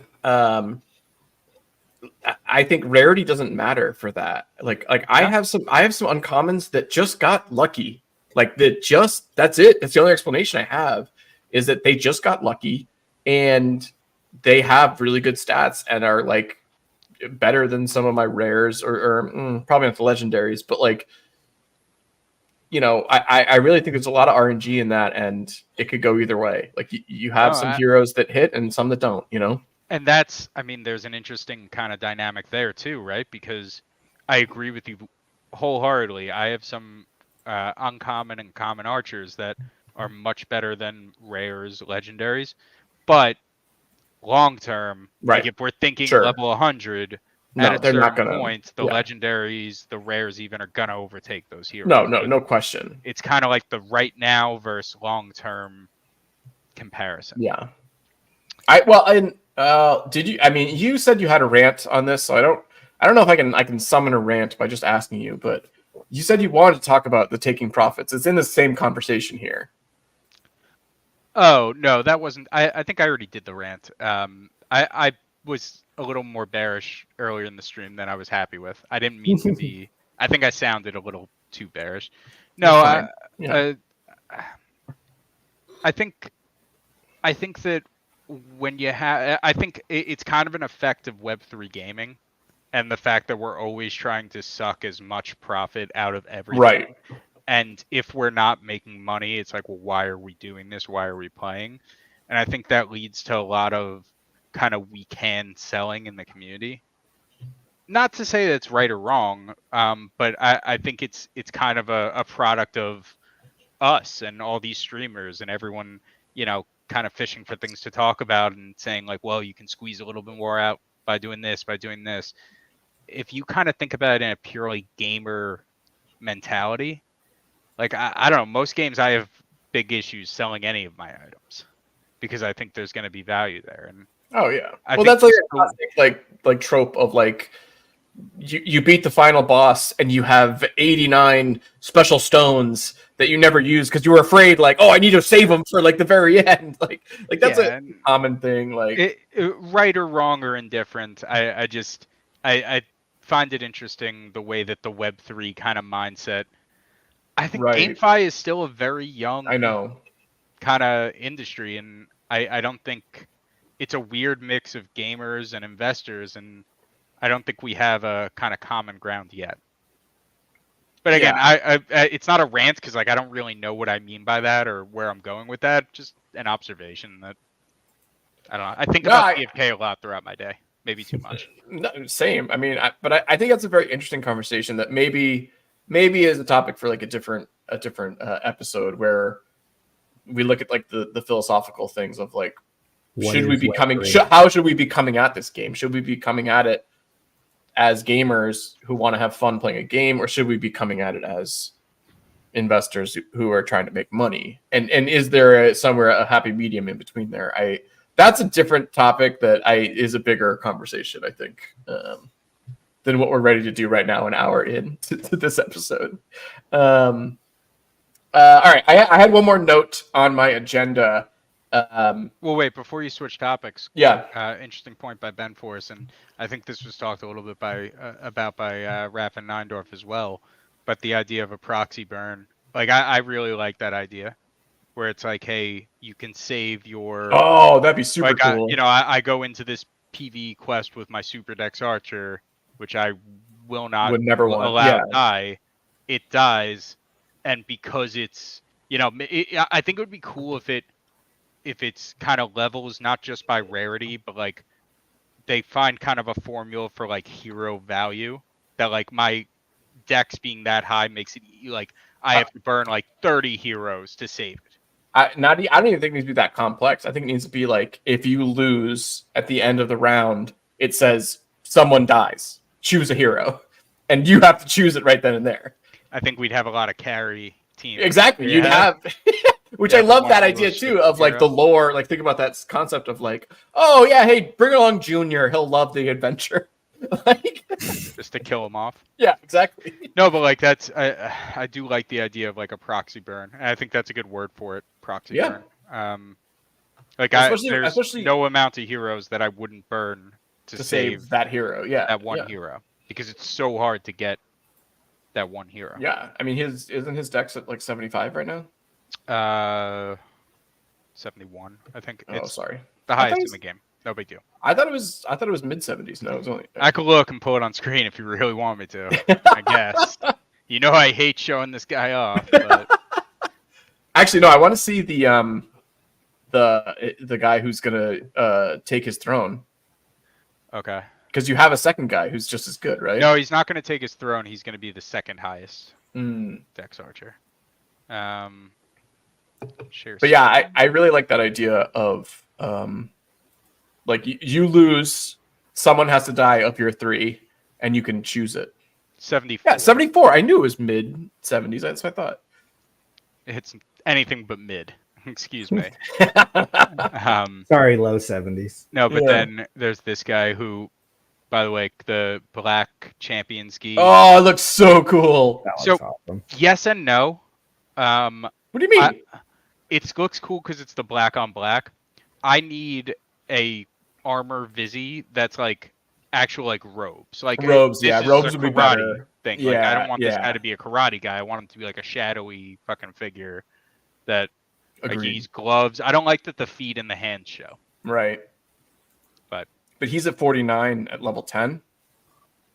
I think rarity doesn't matter for that. Like I have some uncommons that just got lucky. Like that's it. That's the only explanation I have, is that they just got lucky and they have really good stats and are like better than some of my rares or probably not the legendaries, but like, you know, I really think there's a lot of RNG in that, and it could go either way. Like you have some heroes that hit and some that don't, you know? And that's, I mean, there's an interesting kind of dynamic there too, right? Because I agree with you wholeheartedly. I have some uncommon and common archers that are much better than rares, legendaries. But long term, like if we're thinking level 100, at a certain point, the legendaries, the rares even are gonna overtake those heroes. No question. It's kind of like the right now versus long term comparison. Yeah. Did you? I mean, you said you had a rant on this, so I don't know if I can summon a rant by just asking you. But you said you wanted to talk about the taking profits. It's in the same conversation here. Oh no, that wasn't. I think I already did the rant. I was a little more bearish earlier in the stream than I was happy with. I didn't mean to be. I think I sounded a little too bearish. No, I think that when you have, I think it's kind of an effect of Web3 gaming, and the fact that we're always trying to suck as much profit out of everything. Right. And if we're not making money, it's like, well, why are we doing this? Why are we playing? And I think that leads to a lot of kind of weak hand selling in the community. Not to say that's right or wrong, but I think it's kind of a product of us and all these streamers and everyone, you know, kind of fishing for things to talk about and saying like, well, you can squeeze a little bit more out by doing this, by doing this. If you kind of think about it in a purely gamer mentality, like I don't know, most games I have big issues selling any of my items because I think there's going to be value there. And well, that's like a classic like trope of like you beat the final boss and you have 89 special stones that you never use because you were afraid, like, oh, I need to save them for like the very end. Like that's a common thing. Like right or wrong or indifferent. I find it interesting the way that the Web3 kind of mindset. I think GameFi is still a very young, kind of industry, and I don't think it's a weird mix of gamers and investors, and I don't think we have a kind of common ground yet. But again, I it's not a rant because like I don't really know what I mean by that or where I'm going with that. Just an observation that I don't know. I think about PFK a lot throughout my day, maybe too much. Same. I mean, but I think that's a very interesting conversation that maybe is a topic for like a different episode where we look at like the philosophical things of like, should we be how should we be coming at this game? Should we be coming at it as gamers who want to have fun playing a game, or should we be coming at it as investors who are trying to make money? And is there somewhere a happy medium in between there? That's a different topic that is a bigger conversation, I think, than what we're ready to do right now, an hour in to this episode. All right, I had one more note on my agenda. Well, wait, before you switch topics. Interesting point by Ben Force, and I think this was talked a little bit about by Raph and Neindorf as well. But the idea of a proxy burn, like I really like that idea, where it's like, hey, you can save your. Oh, that'd be super cool. I go into this PV quest with my Super Dex Archer, which I would never allow to die. It dies, and because it's I think it would be cool if it's kind of levels not just by rarity, but like they find kind of a formula for like hero value that like my dex being that high makes it like I have to burn like 30 heroes to save it. I don't even think it needs to be that complex. I think it needs to be like, if you lose at the end of the round, it says someone dies. Choose a hero, and you have to choose it right then and there. I think we'd have a lot of carry teams. Exactly. You'd have, which I love that idea too, of like the lore. Like, think about that concept of like, oh yeah, hey, bring along Junior. He'll love the adventure. Like, just to kill him off. Yeah, exactly. No, but like that's I do like the idea of like a proxy burn. And I think that's a good word for it, proxy burn. Like there's no amount of heroes that I wouldn't burn to save that hero. Yeah, that one hero, because it's so hard to get that one hero. Yeah, I mean, isn't his dex at like 75 right now? 71, I think. Oh, sorry. The highest in the game. No big deal. I thought it was mid 70s. No, it was only. I could look and pull it on screen if you really want me to. I guess. You know I hate showing this guy off. But... Actually, no. I want to see the guy who's gonna take his throne. Okay. Because you have a second guy who's just as good, right? No, he's not going to take his throne. He's going to be the second highest Dex Archer. But yeah, I really like that idea of like you lose, someone has to die of your 3, and you can choose it. 74. Yeah, 74. I knew it was mid 70s. That's what I thought. It's anything but mid. Excuse me. Sorry, low 70s. No, but then there's this guy who, by the way, the black champion ski. Oh, it looks so cool. So awesome. Yes and no. What do you mean? It looks cool because it's the black on black. I need a armor visi that's like actual like robes. Like robes, robes would be better. Thing. Like I don't want this guy to be a karate guy. I want him to be like a shadowy fucking figure that like he's gloves. I don't like that the feet and the hands show. Right. But he's at 49 at level 10.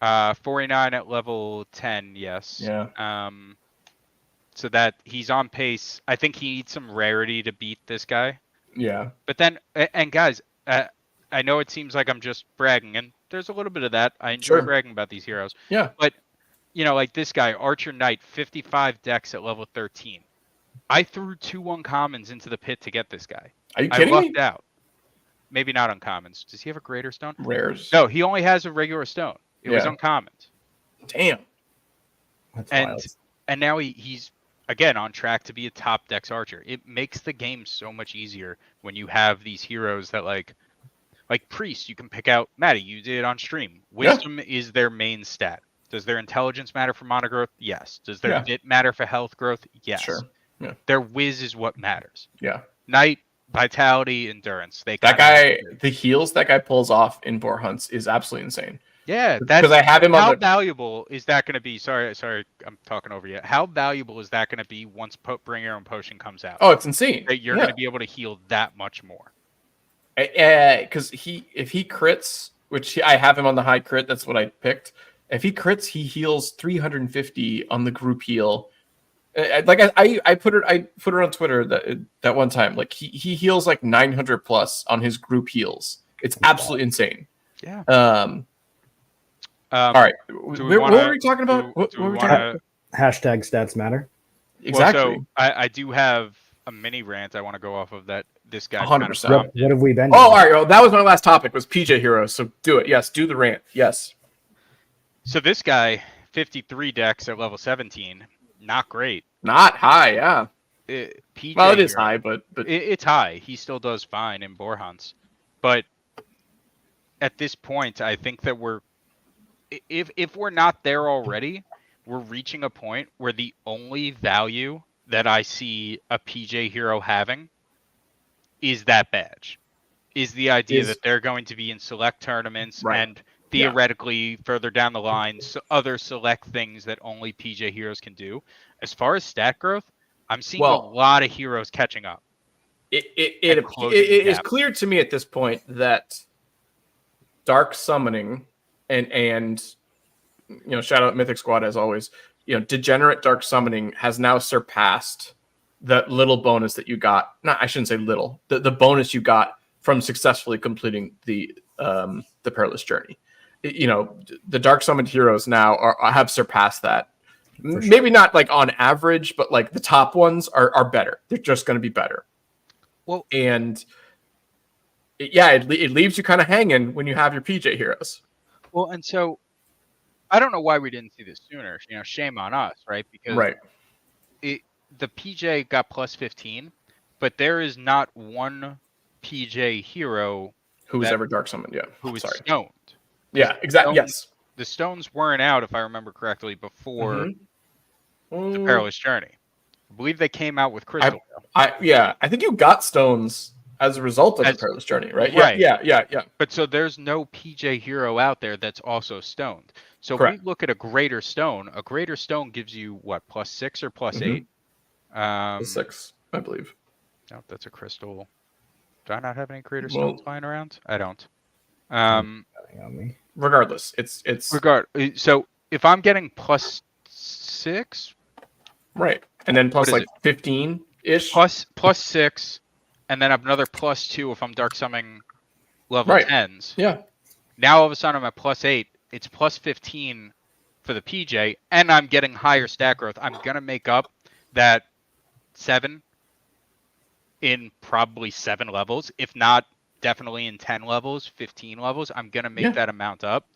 49 at level 10, yes. Yeah. So that he's on pace. I think he needs some rarity to beat this guy. Yeah. But then, and guys, I know it seems like I'm just bragging, and there's a little bit of that. I enjoy bragging about these heroes. Yeah. But, you know, like this guy, Archer Knight, 55 dex at level 13. I threw 2 uncommons into the pit to get this guy. Are you kidding me? I lucked out. Maybe not uncommons. Does he have a greater stone? Rares. No, he only has a regular stone. It was uncommons. Damn. That's wild. And now he's again on track to be a top dex archer. It makes the game so much easier when you have these heroes that like Priest, you can pick out. Maddie, you did it on stream. Wisdom is their main stat. Does their intelligence matter for mana growth? Yes. Does their vit matter for health growth? Yes. Sure. Yeah. Their whiz is what matters. Yeah. Knight, vitality, endurance. The heals that guy pulls off in boar hunts is absolutely insane. Yeah, that's because I have him how valuable is that going to be? Sorry, I'm talking over you. How valuable is that going to be once Bring Your Own Potion comes out? Oh, it's insane. That you're going to be able to heal that much more. Because if he crits, which I have him on the high crit, that's what I picked. If he crits, he heals 350 on the group heal. Like I put it on Twitter that one time. Like he heals like 900 plus on his group heals. It's absolutely insane. Yeah. All right. What were we talking about? What were we talking about? Hashtag stats matter. Exactly. Well, so I do have a mini rant I want to go off of that. This guy 100%. What have we been? All right. Well, that was my last topic. Was PJ Heroes. So do it. Yes. Do the rant. Yes. So this guy, 53 dex at level 17. Not great. Not high. Yeah. PJ well, it is high, but it's high. He still does fine in boar hunts, but at this point, I think that if we're not there already, we're reaching a point where the only value that I see a PJ hero having is that badge. Is the idea that they're going to be in select tournaments and theoretically further down the line, other select things that only PJ heroes can do. As far as stat growth, I'm seeing a lot of heroes catching up. It is clear to me at this point that dark summoning and shout out Mythic Squad as always. Degenerate dark summoning has now surpassed that little bonus that you got. I shouldn't say little. The bonus you got from successfully completing the the Perilous Journey. The Dark Summoned heroes now have surpassed that. For sure. Maybe not like on average, but like the top ones are better. They're just going to be better. Well, and it leaves you kind of hanging when you have your PJ heroes. Well, and so I don't know why we didn't see this sooner. Shame on us, right? Because Right. The PJ got plus 15, but there is not one PJ hero Who was ever Dark Summoned? Yeah. who was Sorry. stoned. Yeah. Exactly. Yes. The stones weren't out, if I remember correctly, before the Mm. Perilous Journey. I believe they came out with Crystal. I think you got stones as a result of the Perilous Journey, right? Right. Yeah. But so there's no PJ hero out there that's also stoned. So Correct. if we look at a greater stone gives you what, plus 6 or plus 8? 6, I believe. No, that's a crystal. Do I not have any greater Well, stones lying around? I don't. Regardless, it's So if I'm getting plus 6, right, and then plus What is like it? 15 ish. plus 6, and then I have another plus 2 if I'm dark summoning level Right. 10s. Yeah. Now all of a sudden I'm at plus 8. It's plus 15 for the PJ, and I'm getting higher stat growth. I'm gonna make up that 7 in probably 7 levels, if not definitely in 10 levels, 15 levels. I'm gonna make that amount up.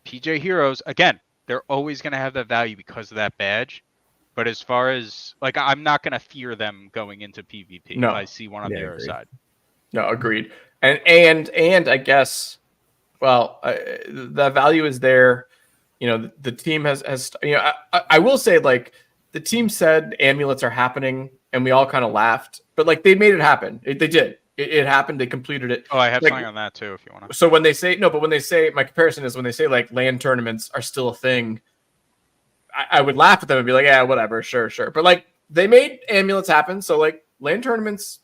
PJ heroes, again, they're always gonna have that value because of that badge. But as far as like, I'm not gonna fear them going into PvP No. if I see one on the other agreed. side. No, agreed. And I guess, well, the value is there. The team has. I will say, like, the team said amulets are happening, and we all kind of laughed, but like they made it happen. They did. It happened. They completed it. Oh, I have Like, something on that too, if you want to. So when they say my comparison is when they say like land tournaments are still a thing, I would laugh at them and be like, yeah, whatever, sure. But like they made amulets happen, so like land tournaments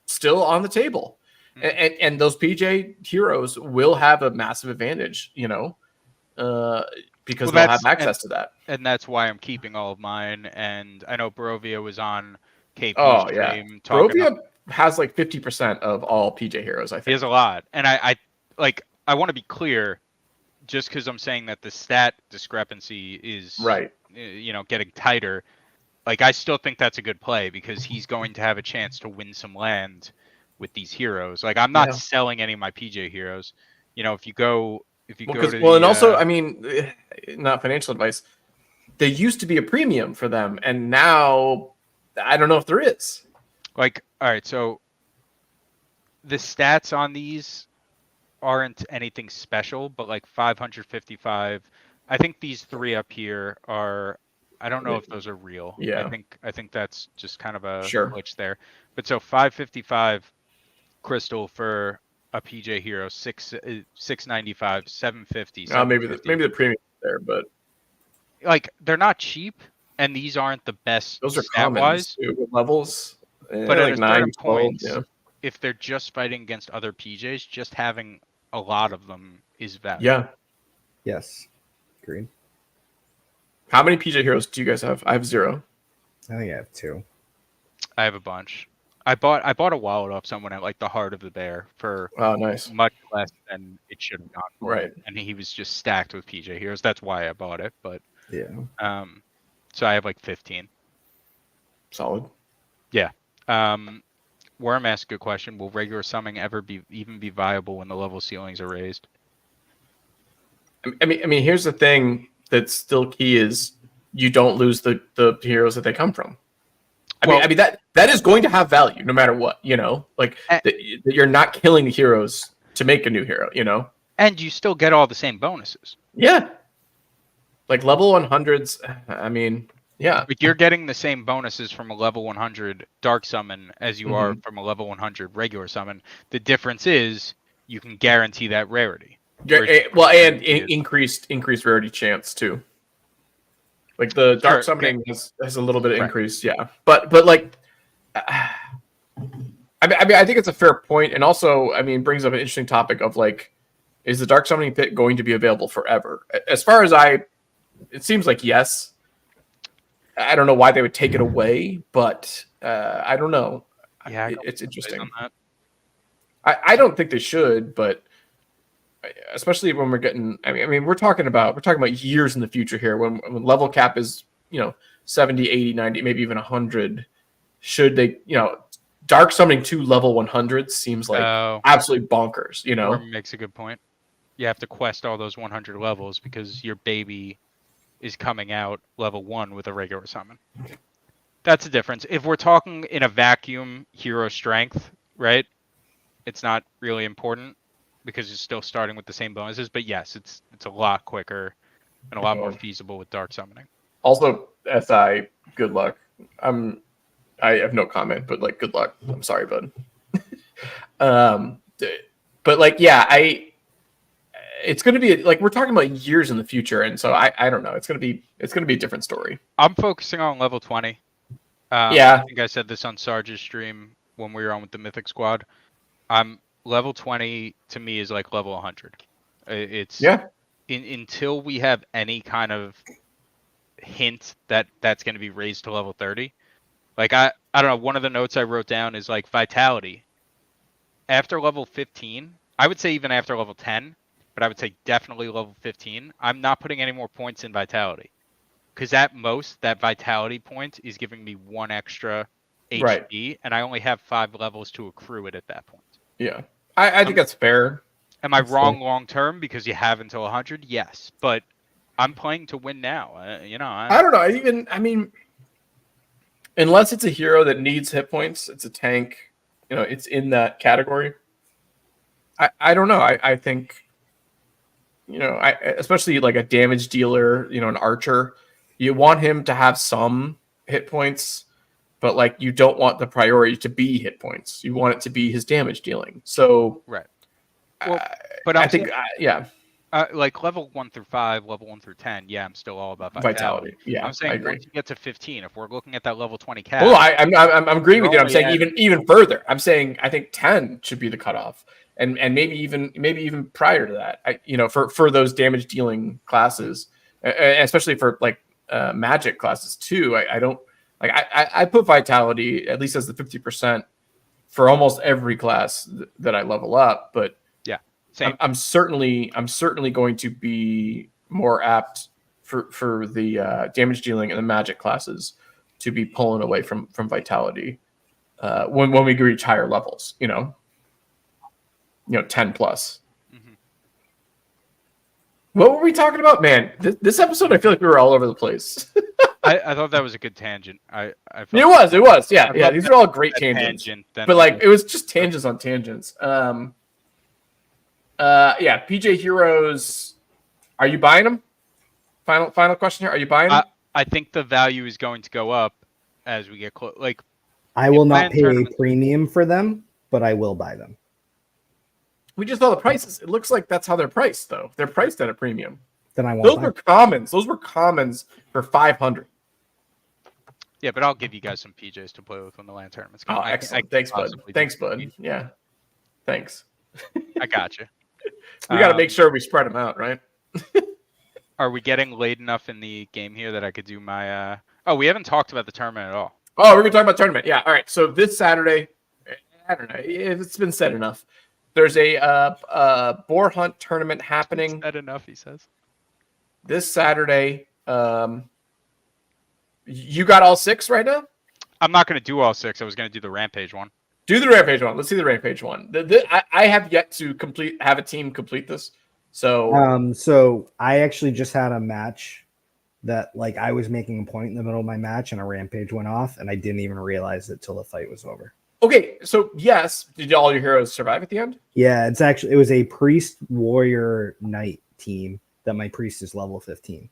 still on the table, and those PJ heroes will have a massive advantage, because they'll have access to that. And that's why I'm keeping all of mine. And I know Barovia was on KP stream talking. Barovia has like 50% of all PJ heroes, I think. He has a lot. And I want to be clear, just because I'm saying that the stat discrepancy is right, getting tighter. Like, I still think that's a good play because he's going to have a chance to win some land with these heroes. Like, I'm not selling any of my PJ heroes. If you go and also, I mean, not financial advice. There used to be a premium for them, and now I don't know if there is. Like, all right, so the stats on these aren't anything special, but like 555. I think these 3 up here are. I don't know if those are real. Yeah. I think that's just kind of a glitch there. But so 555 crystal for a PJ hero, 695, 750. Maybe the premium is there, but like they're not cheap, and these aren't the best. Those are stat-wise, levels, but at like a 9, certain 12, point, if they're just fighting against other PJs, just having a lot of them is valuable. Yeah. Yes. Agreed. How many PJ heroes do you guys have? I have 0. I think I have 2. I have a bunch. I bought a wallet off someone at like the Heart of the Bear for nice, much less than it should have gone for. Right. And he was just stacked with PJ heroes. That's why I bought it. But so I have like 15. Solid. Yeah. Worm asked a good question. Will regular summoning ever even be viable when the level ceilings are raised? I mean, here's the thing that's still key is you don't lose the heroes that they come from. I mean that is going to have value no matter what, like that you're not killing the heroes to make a new hero, and you still get all the same bonuses. Yeah, like level 100s. I mean, yeah, like you're getting the same bonuses from a level 100 dark summon as you are from a level 100 regular summon. The difference is you can guarantee that rarity. Well, and increased rarity chance too. Like the dark summoning has a little bit of increase, yeah. But like, I mean, I think it's a fair point, and also, I mean, brings up an interesting topic of like, is the dark summoning pit going to be available forever? As far as it seems like yes. I don't know why they would take it away, but I don't know. Yeah, it's interesting. on that. I don't think they should, but especially when we're getting. I mean, we're talking about years in the future here. When level cap is 70, 80, 90, maybe even 100. Should they dark summoning 2 level 100s seems like absolutely bonkers. Worm makes a good point. You have to quest all those 100 levels because your baby is coming out level 1 with a regular summon. That's the difference. If we're talking in a vacuum hero strength, right? It's not really important because you're still starting with the same bonuses. But yes, it's a lot quicker and a lot more feasible with dark summoning. Also, SI, good luck. I have no comment, but like, good luck. I'm sorry, bud. But like, yeah, it's going to be like, we're talking about years in the future. And so I don't know. It's going to be a different story. I'm focusing on level 20. Yeah. I think I said this on Sarge's stream when we were on with the Mythic Squad. I'm level 20 to me is like level 100. It's until we have any kind of hint that that's going to be raised to level 30. Like I don't know. One of the notes I wrote down is like vitality. After level 15, I would say even after level 10, but I would say definitely level 15. I'm not putting any more points in vitality because at most that vitality point is giving me 1 extra HP, and I only have 5 levels to accrue it at that point. Yeah, I think that's fair. Am I wrong long term because you have until 100? Yes, but I'm playing to win now. I don't know. I mean, unless it's a hero that needs hit points, it's a tank. It's in that category. I don't know. I think, especially like a damage dealer, an archer, you want him to have some hit points, but like you don't want the priority to be hit points. You want it to be his damage dealing. So right. Well, but I think like level 1 through 5, level 1 through 10. Yeah, I'm still all about vitality. Yeah, I'm saying once you get to 15, if we're looking at that level 20 cap. Well, I'm agreeing with you. I'm saying even further. I'm saying I think 10 should be the cutoff, and maybe even prior to that. For those damage dealing classes, especially for like magic classes too. I don't like I put vitality at least as the 50% for almost every class that I level up, but. Same. I'm certainly going to be more apt for the damage dealing and the magic classes to be pulling away from vitality when we reach higher levels. 10 plus. Mm-hmm. What were we talking about, man? This episode, I feel like we were all over the place. I thought that was a good tangent. It was. Yeah. These are all great tangents. But like, it was just tangents on tangents. PJ Heroes, are you buying them? Final question here. Are you buying them? I think the value is going to go up as we get close. Like, I will not pay a premium for them, but I will buy them. We just saw the prices. It looks like that's how they're priced, though. They're priced at a premium. Then I won't. Those were commons. Those were commons for 500. Yeah, but I'll give you guys some PJs to play with when the LAN tournament's coming. Excellent. Thanks, bud. Yeah. Thanks. I got you. We got to make sure we spread them out, right? Are we getting late enough in the game here that I could do my... Oh, we haven't talked about the tournament at all. Oh, we're going to talk about tournament. Yeah, all right. So this Saturday, I don't know if it's been said enough. There's a boar hunt tournament happening. Said enough, he says. This Saturday. You got all 6 right now? I'm not going to do all 6. I was going to do the Rampage one. Do the Rampage one. Let's see the Rampage one. I have yet to have a team complete this. So I actually just had a match that like I was making a point in the middle of my match and a Rampage went off and I didn't even realize it till the fight was over. Okay, so yes, did all your heroes survive at the end? Yeah, it was a priest, warrior, knight team that my priest is level 15.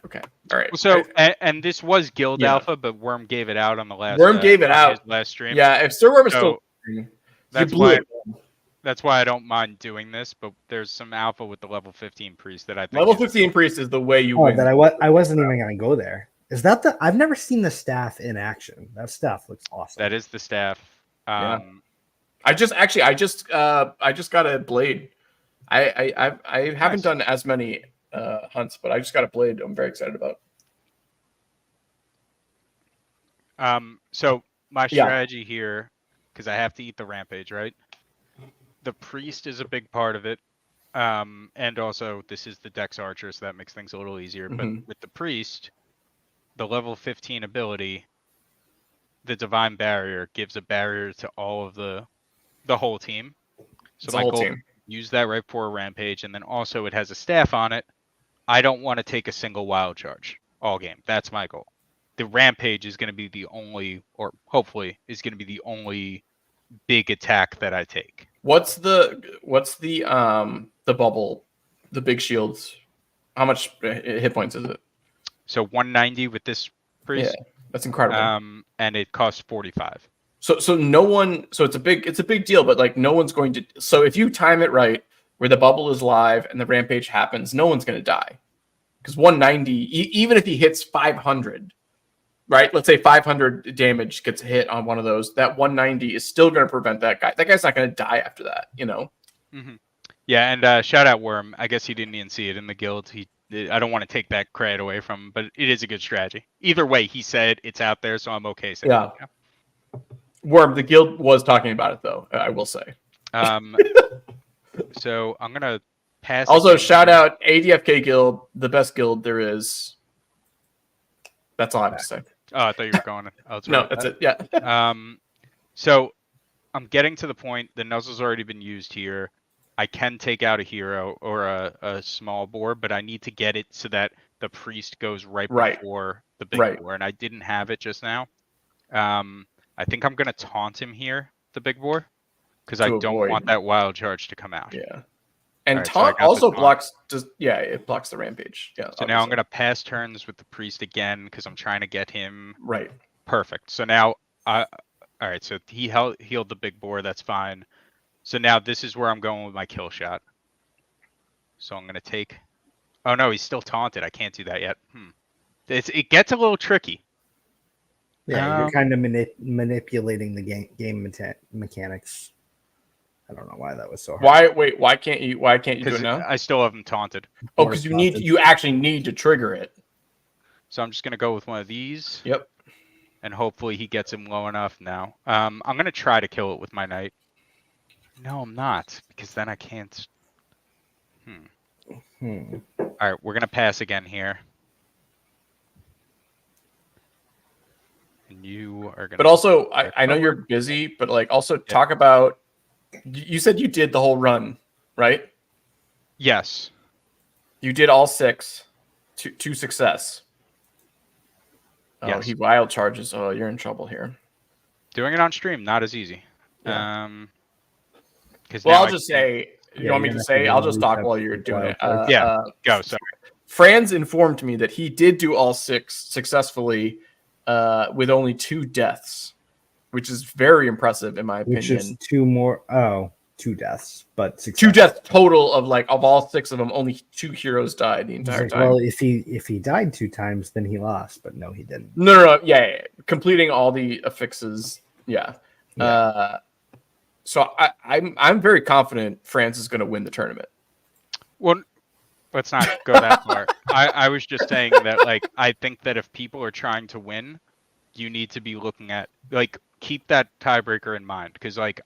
Okay. All right. So, and this was Guild Alpha, but Worm gave it out on the last. Worm gave it out last stream. Yeah, if Sir Worm is still, that's why I don't mind doing this. But there's some alpha with the level 15 priest that I think level 15 priest is the way you win. That I wasn't even gonna go there. Is that I've never seen the staff in action. That staff looks awesome. That is the staff. Yeah. I just got a blade. I haven't done as many hunts, but I just got a blade I'm very excited about. So my strategy here, because I have to eat the Rampage, right? The priest is a big part of it. And also this is the Dex Archer, so that makes things a little easier. But Mhm. with the Priest, the level 15 ability, the Divine Barrier gives a barrier to all of the whole team. So It's a my whole goal team. use that right before a rampage, and then also it has a staff on it. I don't want to take a single wild charge all game. That's my goal. The rampage is going to be the only, or hopefully is going to be the only big attack that I take. What's the bubble, the big shields? How much hit points is it? So 190 with this priest. Yeah, that's incredible. And it costs 45. So no one. So it's a big deal, but like no one's going to. So if you time it right, where the bubble is live and the rampage happens, no one's going to die, because 190, even if he hits 500, right? Let's say 500 damage gets hit on one of those. That 190 is still going to prevent that guy. That guy's not going to die after that, you know. Mm-hmm. Yeah, and shout out Worm. I guess he didn't even see it in the guild. I don't want to take that credit away from him, but it is a good strategy. Either way, he said it's out there, so I'm okay saying Yeah. it. Yeah. Worm, the guild was talking about it though. I will say. So I'm gonna pass. Also, shout out ADFK Guild, the best guild there is. That's all I have to say. Oh, I thought you were going. No, that's it. Yeah. So I'm getting to the point. The nuzzle's already been used here. I can take out a hero or a small boar, but I need to get it so that the priest goes right before the big boar, and I didn't have it just now. I think I'm gonna taunt him here, the big boar, because I don't want that wild charge to come out. Yeah. And right, taunt so also blocks. It blocks the rampage. Yeah. So now I'm gonna pass turns with the priest again because I'm trying to get him right. Perfect. So now all right. So he healed the big boar. That's fine. So now this is where I'm going with my kill shot. So I'm gonna take. Oh no, he's still taunted. I can't do that yet. It gets a little tricky. Yeah, you're kind of manipulating the game mechanics. I don't know why that was so hard. Why can't you do it now? I still haven't taunted. Oh, because you actually need to trigger it. So I'm just gonna go with one of these. Yep. And hopefully he gets him low enough now. I'm gonna try to kill it with my knight. No, I'm not, because then I can't. All right, we're gonna pass again here. And you are gonna. But also, I know you're busy, but like also talk about. You said you did the whole run, right? Yes. You did all 6 to success. Oh, yes. He wild charges. Oh, you're in trouble here. Doing it on stream, not as easy. Yeah. Well, I'll just say. You want me to say? I'll just talk while you're doing it. Go. Sorry. Franz informed me that he did do all 6 successfully with only 2 deaths, which is very impressive in my opinion. Which is 2 more. Oh, 2 deaths, but 2 deaths total of all 6 of them. Only 2 heroes died the entire time. Well, if he died 2 times, then he lost. But no, he didn't. No. Yeah. Completing all the affixes. Yeah. So I'm very confident France is going to win the tournament. Well, let's not go that far. I was just saying that, like, I think that if people are trying to win, you need to be looking at, like, keep that tiebreaker in mind, because like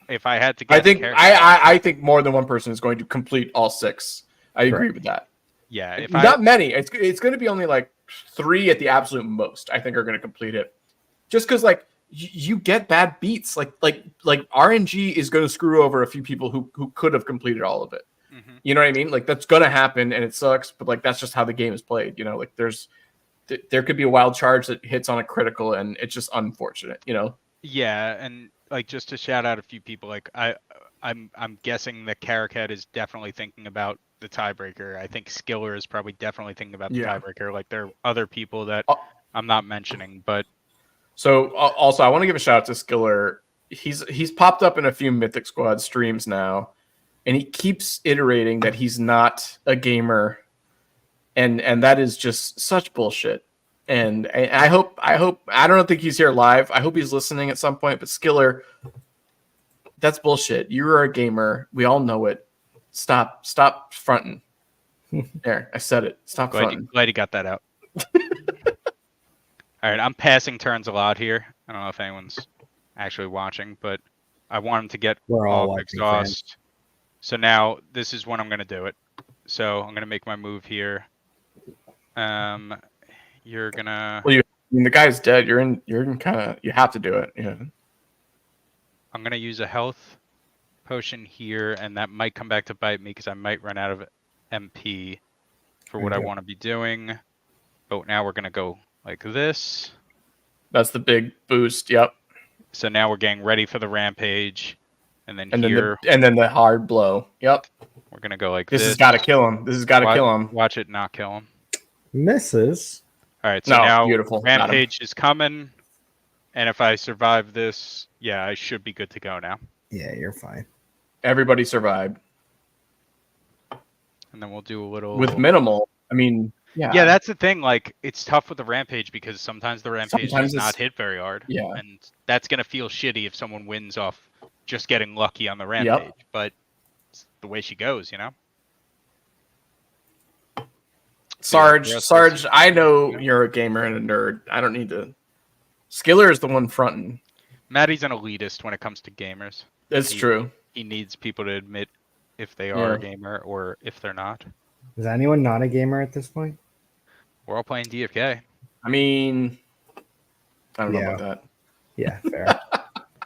if I had to get, I think more than one person is going to complete all 6. I agree with that. Yeah, not many. It's going to be only like 3 at the absolute most. I think are going to complete it, just because like you get bad beats. Like RNG is going to screw over a few people who could have completed all of it. Mm-hmm. You know what I mean? Like that's going to happen, and it sucks. But like that's just how the game is played. You know, like there could be a wild charge that hits on a critical, and it's just unfortunate. You know? Yeah, and like just to shout out a few people, like I'm guessing that Caracat is definitely thinking about the tiebreaker. I think Skiller is probably definitely thinking about the tiebreaker. Like there are other people that I'm not mentioning, but so also I want to give a shout out to Skiller. He's popped up in a few Mythic Squad streams now, and he keeps iterating that he's not a gamer, and that is just such bullshit. And I hope I don't think he's here live. I hope he's listening at some point. But Skiller, that's bullshit. You are a gamer. We all know it. Stop fronting. There, I said it. Stop fronting. Glad you got that out. All right, I'm passing turns a lot here. I don't know if anyone's actually watching, but I want him to get We're all watching, exhaust. So now this is when I'm gonna do it. So I'm gonna make my move here. You're gonna. Well, I mean, the guy's dead. You're in kind of. You have to do it. Yeah. I'm gonna use a health potion here, and that might come back to bite me because I might run out of MP for what I want to be doing. But now we're gonna go like this. That's the big boost. Yep. So now we're getting ready for the rampage, and then And here then the hard blow. Yep. we're gonna go like This this. has got to kill him. This has got to kill him. Watch it not kill him. Misses. All right, so No, now beautiful. Got him. rampage is coming, and if I survive this, yeah, I should be good to go now. Yeah, you're fine. Everybody survived And then we'll do a little with minimal. I mean, yeah. Yeah, that's the thing. Like, it's tough with the rampage because sometimes the rampage Sometimes does not it's- hit very hard. Yeah. And that's gonna feel shitty if someone wins off just getting lucky on the rampage. But it's the way she goes, you know. Sarge, I know you're a gamer and a nerd. I don't need to. Skiller is the one fronting. Maddie's an elitist when it comes to gamers. It's true. He needs people to admit if they are a Yeah. gamer or if they're not. Is anyone not a gamer at this point? We're all playing DFK. I mean, I don't know Yeah. about that. Yeah, fair.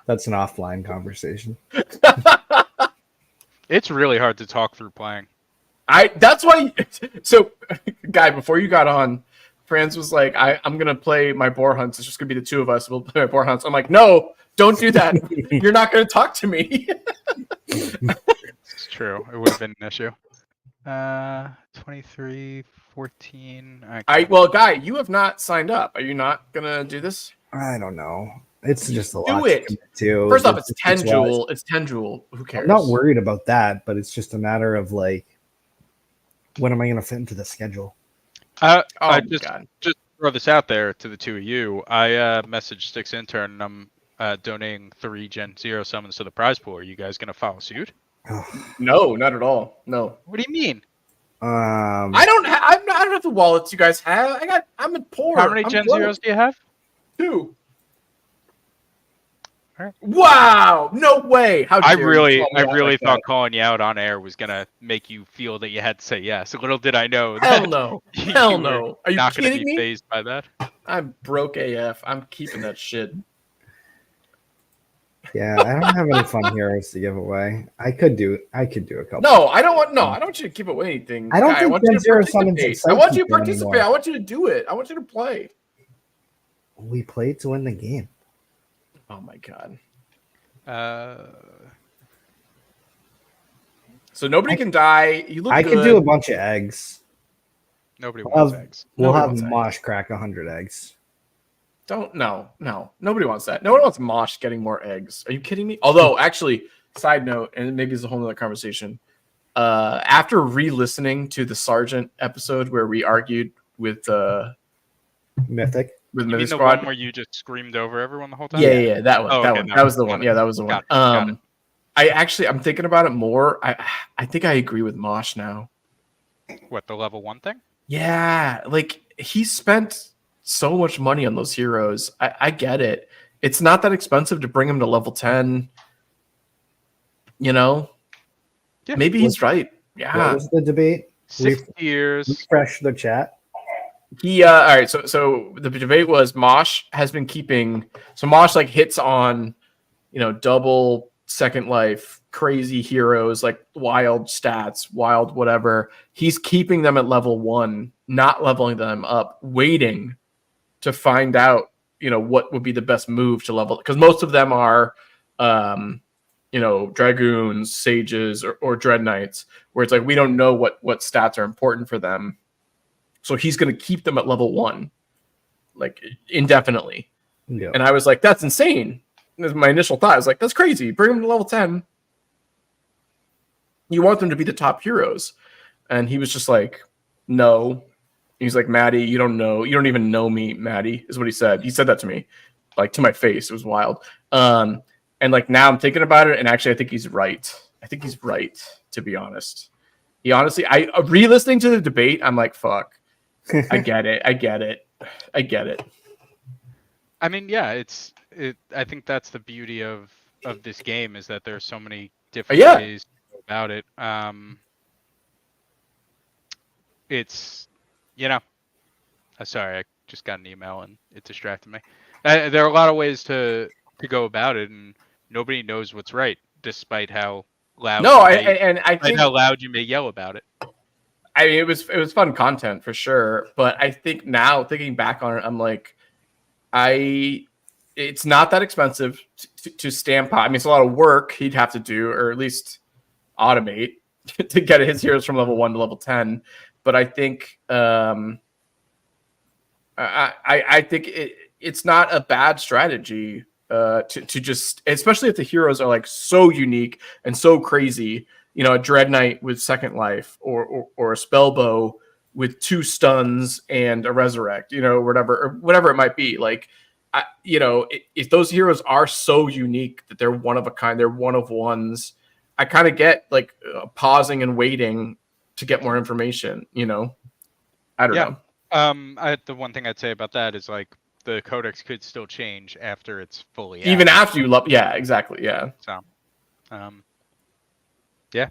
That's an offline conversation. It's really hard to talk through playing. That's why. So, guy, before you got on, Franz was like, I'm gonna play my boar hunts. It's just gonna be the two of us. We'll play my boar hunts. I'm like, no, don't do that. You're not gonna talk to me. It's true. It would have been an issue. 23, 14. Well, guy, you have not signed up. Are you not gonna do this? I don't know. It's just a Do lot it. to commit to. First off, it's 10 wise. jewel. It's 10 jewel. Who cares? I'm not worried about that, but it's just a matter of like, when am I going to fit into the schedule? Oh I my just god. throw this out there to the two of you. I messaged Sticks Intern and I'm donating 3 Gen 0 summons to the prize pool. Are you guys going to follow suit? No, not at all. No. What do you mean? I don't have the wallets you guys have. I'm poor. How many I'm Gen broke. Zeros do you have? 2. Alright. Wow! No way! How I dare you really call me out like thought that. calling you out on air was gonna make you feel that you had to say yes. Little did I know Hell that no! you Hell were no! Are you not gonna kidding be me? phased by that. I'm broke AF. I'm keeping that shit. Yeah, I don't have any fun heroes to give away. I could do a couple. No, I don't want you to give away anything. I don't Guy, think want you Gen to Zero summons participate. excite I want you to people participate. anymore. I want you to do it. I want you to play. We played to win the game. Oh my god. So nobody can die. You look I good. could do a bunch of eggs. Nobody We'll wants have- eggs. We'll Nobody have wants eggs. Mosh crack 100 eggs. No. Nobody wants that. No one wants Mosh getting more eggs. Are you kidding me? Although, actually, side note, and maybe it's a whole other conversation. After re-listening to the Sergeant episode where we argued with Mythic. You mean Mythic the Squad, one where you just screamed over everyone the whole time? yeah, that one, Oh, that okay, one, no, that was the got one. it. Yeah, that was the Got one. it, got it. I'm thinking about it more. I think I agree with Mosh now. What, the level 1 thing? Yeah, like he spent so much money on those heroes. I get it. It's not that expensive to bring him to level 10. You know? Yeah. Maybe he's right. What Yeah. was the debate? 6 years. Refresh the chat. He all right, so the debate was Mosh has been keeping Mosh like hits on, double second life, crazy heroes, like wild stats, wild whatever. He's keeping them at level 1, not leveling them up, waiting to find out, what would be the best move to level, because most of them are dragoons, sages, or dread knights, where it's like we don't know what stats are important for them. So he's going to keep them at level 1, like indefinitely. Yeah. And I was like, that's insane. My initial thought. I was like, that's crazy. Bring them to level 10. You want them to be the top heroes. And he was just like, no. He's like, Maddie, you don't know. You don't even know me, Maddie, is what he said. He said that to me, like to my face. It was wild. And like now I'm thinking about it, and actually I think he's right. I think he's right, to be honest. He honestly, I re-listening to the debate, I'm like, fuck. I get it. I mean, yeah, I think that's the beauty of this game is that there's so many different Yeah. ways to about it. It's, sorry, I just got an email and it distracted me. There are a lot of ways to go about it, and nobody knows what's right, despite how loud. No, I think how loud you may yell about it. I mean, it was fun content for sure, but I think now thinking back on it, I'm like, it's not that expensive to stamp. I mean, it's a lot of work he'd have to do, or at least automate to get his heroes from level 1 to level 10. But I think I think it's not a bad strategy to just, especially if the heroes are like so unique and so crazy. A Dread Knight with second life, or a Spellbow with 2 stuns and a resurrect, whatever it might be. Like, if those heroes are so unique that they're one of a kind, they're one of ones, I kind of get like pausing and waiting to get more information. I don't know. The one thing I'd say about that is like the codex could still change after it's fully out. Even after you love, yeah, exactly, yeah. So, yeah,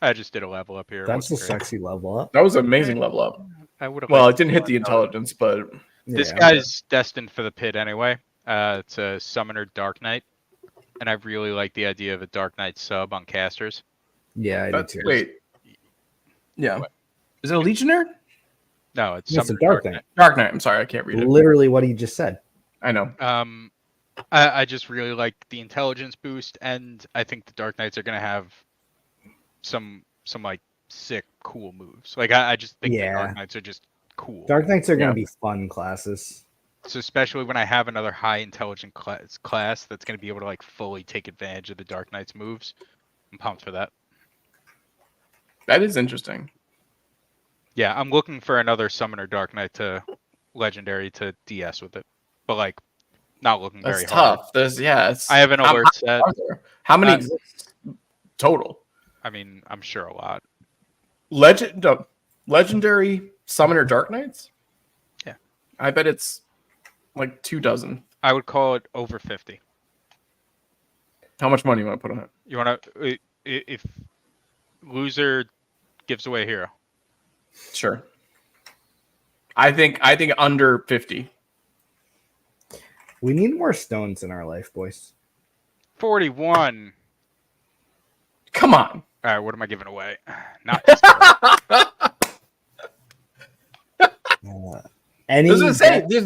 I just did a level up here. That's a sexy level up. That was an amazing level up. I would have. Well, it didn't hit the intelligence, but this guy's destined for the pit anyway. It's a summoner Dark Knight, and I really like the idea of a Dark Knight sub on casters. Yeah, I do too. Wait. Yeah. What? Is it a Legionnaire? No, it's a Dark Knight. Dark Knight. I'm sorry, I can't read it. Literally what he just said. I know. I just really like the intelligence boost, and I think the Dark Knights are gonna have some like sick, cool moves. Like I just think the Dark Knights are just cool. Dark Knights are gonna be fun classes. So especially when I have another high intelligent class that's gonna be able to like fully take advantage of the Dark Knight's moves, I'm pumped for that. That is interesting. Yeah, I'm looking for another summoner Dark Knight to legendary to DS with it, but like not looking very tough. hard. I have an alert set. How many exist total? I mean, I'm sure a lot. Legendary summoner Dark Knights? Yeah. I bet it's like 24. I would call it over 50. How much money you want to put on it? You want to, if loser gives away a hero. Sure. I think under 50. We need more stones in our life, boys. 41. Come on. All right, what am I giving away? Not there's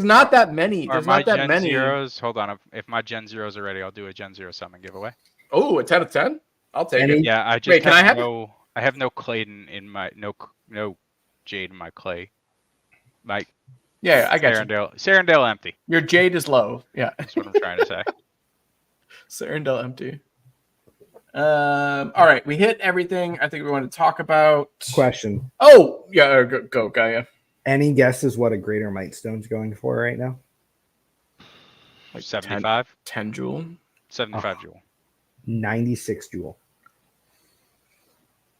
not that many. There's not that many. Zeros, hold on. If my Gen Zeros are ready, I'll do a Gen Zero summon giveaway. Oh, a 10 of 10? I'll take it. Yeah, I just Wait, I have no Clayton in my no Jade in my clay. I got you. Sarandale empty. Your Jade is low. Yeah. That's what I'm trying to say. Sarandale empty. All right, we hit everything I think we want to talk about. Question. Oh, yeah, go, Gaia. Any guesses what a Greater Might Stone's going for right now? Like 75? 10 jewel? 75 jewel. 96 jewel.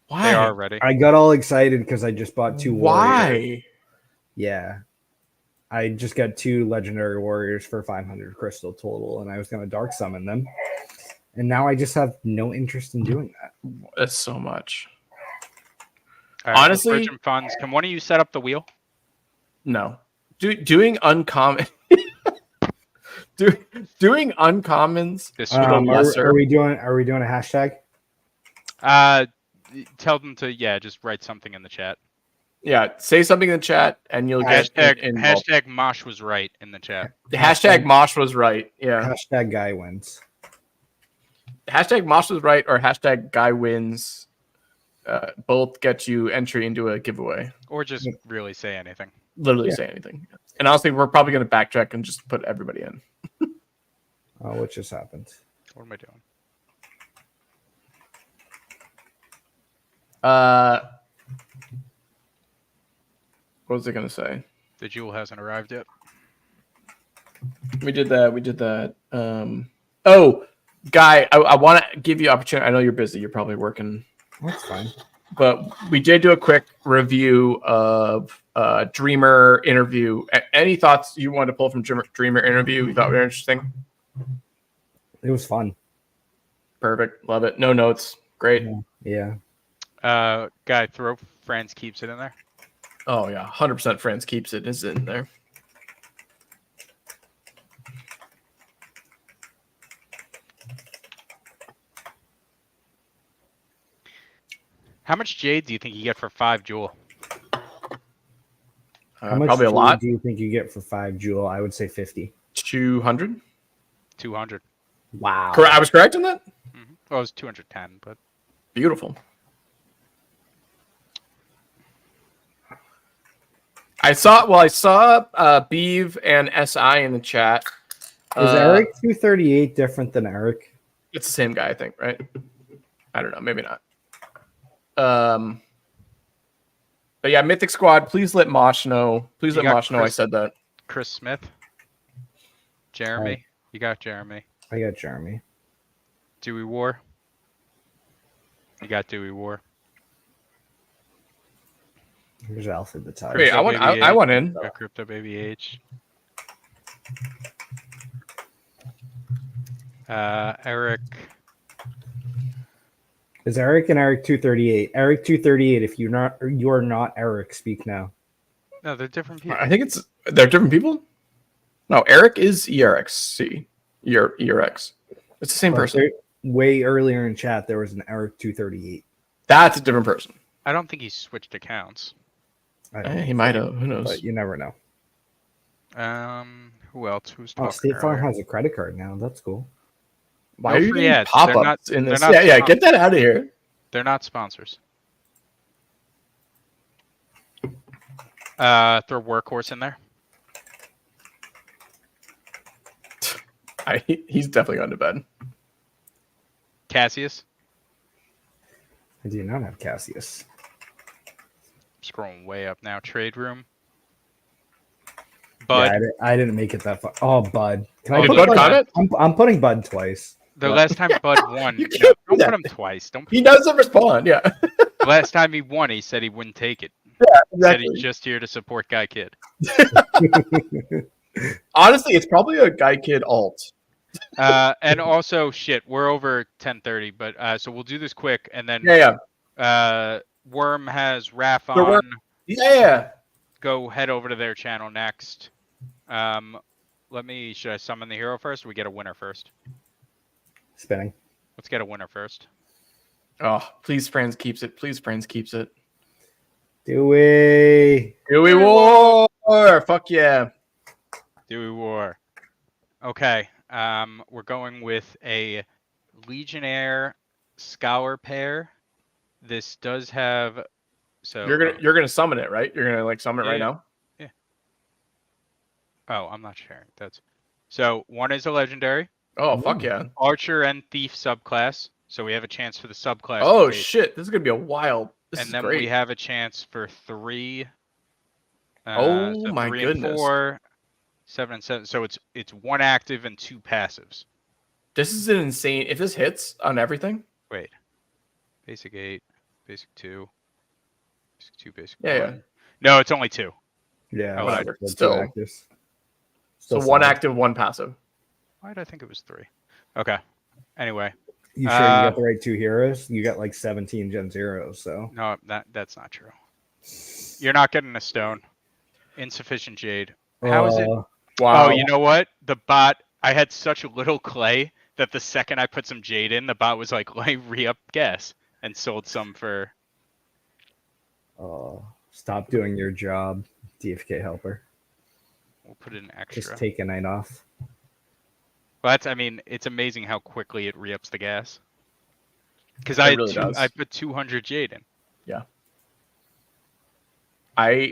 Why? They are ready. I got all excited because I just bought 2 warriors. Why? Yeah. I just got 2 legendary warriors for 500 crystal total, and I was going to dark summon them. And now I just have no interest in doing that. That's so much. Right, honestly, funds. Can one of you set up the wheel? No. Doing uncommon. doing uncommons. Are we doing a hashtag? Tell them to just write something in the chat. Yeah, say something in the chat, and you'll get hashtag Mosh was right in the chat. Hashtag Mosh was right. Yeah. Hashtag guy wins. Hashtag Mosh was right or hashtag guy wins. Both get you entry into a giveaway. Or just really say anything. Literally say anything. And honestly, we're probably going to backtrack and just put everybody in. What just happened? What am I doing? What was I going to say? The jewel hasn't arrived yet. We did that. Oh, Guy, I want to give you opportunity. I know you're busy. You're probably working. That's fine. But we did do a quick review of Dreamer interview. Any thoughts you wanted to pull from Dreamer interview you thought were interesting? It was fun. Perfect. Love it. No notes. Great. Yeah. Yeah. Guy, throw Franz keeps it in there. Oh yeah, 100% France keeps it. Is in there. How much jade do you think you get for 5 jewel? How much Probably a jewel lot. do you think you get for 5 jewel? I would say 50. 200. 200. Wow. Correct. I was correct on that. Well, it was 210, but Beautiful. I saw Beeve and SI in the chat. Is Eric 238 different than Eric? It's the same guy, I think, right? I don't know, maybe not. But yeah, Mythic Squad, please let Mosh know. Please let Mosh know I said that. Chris Smith. Jeremy. You got Jeremy. I got Jeremy. Dewey War. You got Dewey War. Here's Alfred the Tiger. Wait, I want in. Got Crypto Baby H. Eric. Is Eric and Eric 238? Eric 238. If you're not Eric, speak now. No, they're different people. I think they're different people. No, Eric is ERXC. ERX. It's the same person. Way earlier in chat, there was an Eric 238. That's a different person. I don't think he switched accounts. He might have. Who knows? But you never know. Who else? Who's talking? State Farm has a credit card now. That's cool. Why No are you free getting ads. pop-ups in this? They're not Yeah, get that out of here. They're not sponsors. Throw Workhorse in there. He's definitely gone to bed. Cassius. I do not have Cassius. Scrolling way up now. Trade room. Bud. Yeah, I didn't make it that far. Oh, Bud. Can I Did put Bud Bud? comment? I'm putting Bud twice. The last time Bud won, You can't do don't that. put him twice. Don't. He doesn't respond. Yeah. The last time he won, he said he wouldn't take it. Yeah, He said exactly. he's just here to support Guy Kid. Honestly, it's probably a Guy Kid alt. And also, shit, we're over 10:30, but so we'll do this quick, and then Yeah. Worm has Raph The on. Worm- Yeah. Go head over to their channel next. Should I summon the hero first, or we get a winner first? Spinning. Let's get a winner first. Oh, please, Franz keeps it. Please, Franz keeps it. Dewey. Dewey War. Fuck yeah. Dewey War. Okay. We're going with a Legionnaire Scholar pair. This does have. So You're gonna summon it, right? You're gonna summon it right now. Yeah. Oh, I'm not sharing. So one is a legendary. Oh fuck yeah. Archer and Thief subclass. So we have a chance for the subclass. Oh shit, this is gonna be a wild. This and is then great. we have a chance for 3. Oh so my 3 goodness. And 4, 7 and 7. So it's 1 active and 2 passives. This is an insane. If this hits on everything. Wait. Basic 8, basic 2, basic 2, basic Yeah, 1. yeah. No, it's only 2. Yeah, whatever. that's Still. two actors. So Still 1 solid. active, 1 passive. Why did I think it was 3? Okay. Anyway. You sure you got the right 2 heroes? You got 17 Gen Zeros, so. No, that's not true. You're not getting a stone. Insufficient jade. How is it? Wow. Oh, you know what? The bot, I had such little clay that the second I put some jade in, the bot was like, let me re-up gas, and sold some for... Stop doing your job, DFK helper. We'll put in extra. Just take a night off. Well, it's amazing how quickly it re-ups the gas. Because It really does. I put 200 jade in. Yeah.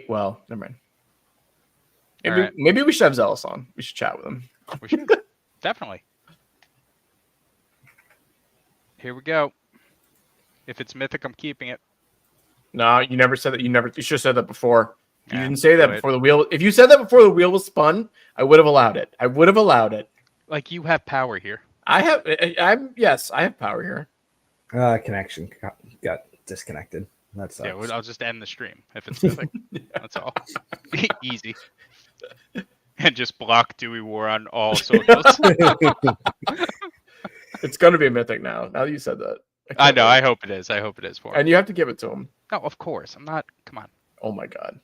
Well, never mind. Maybe we should have Zealous on. We should chat with him. We should. Definitely. Here we go. If it's mythic, I'm keeping it. No, you never said that. You should have said that before. You Yeah, didn't say that go before the wheel. If you said that before the wheel was spun, I would have allowed it. Like, you have power here. I have power here. Connection got disconnected. That's Yeah, I'll just end the stream if it's mythic. That's all. Easy. And just block Dewey War on all socials. It's gonna be a mythic now. Now that you said that. I can't know. wait. I hope it is. I hope it is for him. And you have to give it to him. No, of course. I'm not. Come on. Oh my god.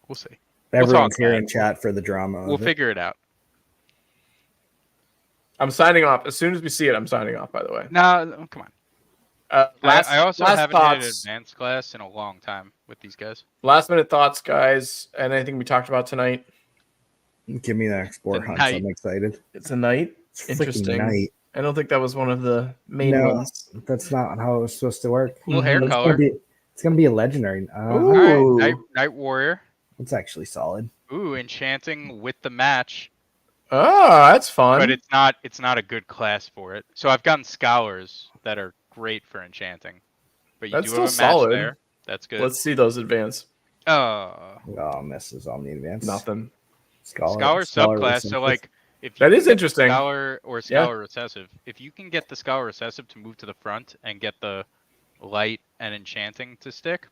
We'll see. Everyone's talk, here man. in chat for the drama. We'll of it. figure it out. I'm signing off. As soon as we see it, I'm signing off, by the way. No, come on. I also haven't had an advanced class in a long time with these guys. Last minute thoughts, guys, and anything we talked about tonight. Give me the next boar hunts. night. I'm excited. It's a night. It's Interesting. freaking night. I don't think that was one of the main No, ones. that's not how it was supposed to work. Cool hair Mhm. color. It's gonna be a legendary. Ooh. All right, Night Warrior. It's actually solid. Ooh, enchanting with the match. Oh, that's fun. But it's not a good class for it. So I've gotten scholars that are great for enchanting. But you That's do have a still match solid. there. That's good. Let's see those advance. Oh, misses on the advance. Nothing. Scholar Scholar subclass. So recessive. like if That you is can get interesting. Scholar or Scholar recessive. If you can get the Scholar recessive to move to the front and get the light and enchanting to stick.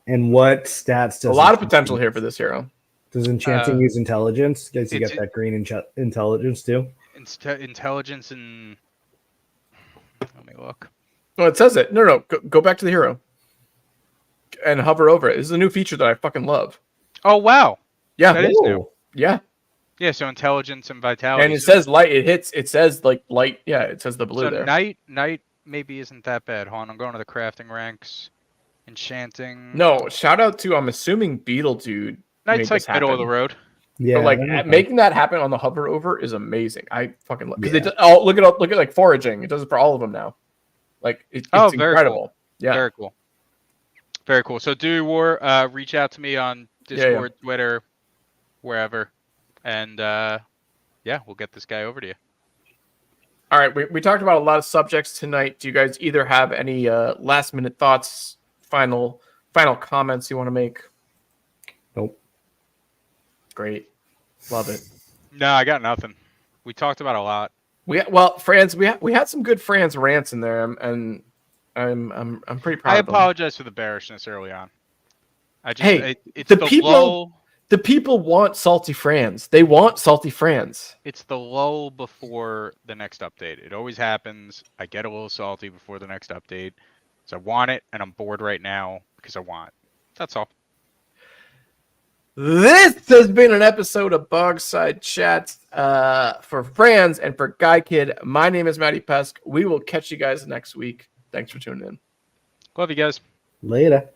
And what stats does A lot of enchanting potential use? here for this hero. Does enchanting use intelligence? Guys, you it's- get that green intelligence too. Intelligence and let me look. No, it says it. No. Go back to the hero. And hover over it. This is a new feature that I fucking love. Oh wow. Yeah. That is new. Yeah. Yeah, so intelligence and vitality. And it says light. It says like light. Yeah, it says the blue so there. night maybe isn't that bad. Hold on, I'm going to the crafting ranks. Enchanting. No, shout out to I'm assuming Beetle Dude. Night's made like this middle of happen. the road. Yeah, But like that makes making that happen on the hover over is amazing. I fucking love because Yeah. look at like foraging. It does it for all of them now. Like it's Oh, very incredible. cool. Yeah. Very cool. Very cool. So Dewey War, reach out to me on Discord, Twitter, wherever. And yeah, we'll get this guy over to you. All right, we talked about a lot of subjects tonight. Do you guys either have any last minute thoughts, final comments you want to make? Nope. Great. Love it. No, I got nothing. We talked about a lot. Franz, we had some good Franz rants in there, and I'm pretty proud I of them. apologize for the bearishness early on. I just it's the the people- lull. The people want salty Franz. They want salty Franz. It's the lull before the next update. It always happens. I get a little salty before the next update. So I want it, and I'm bored right now because I want it. That's all. This has been an episode of Bogside Chats for Franz and for Guy Kid. My name is Matty Pesk. We will catch you guys next week. Thanks for tuning in. Love you guys. Later.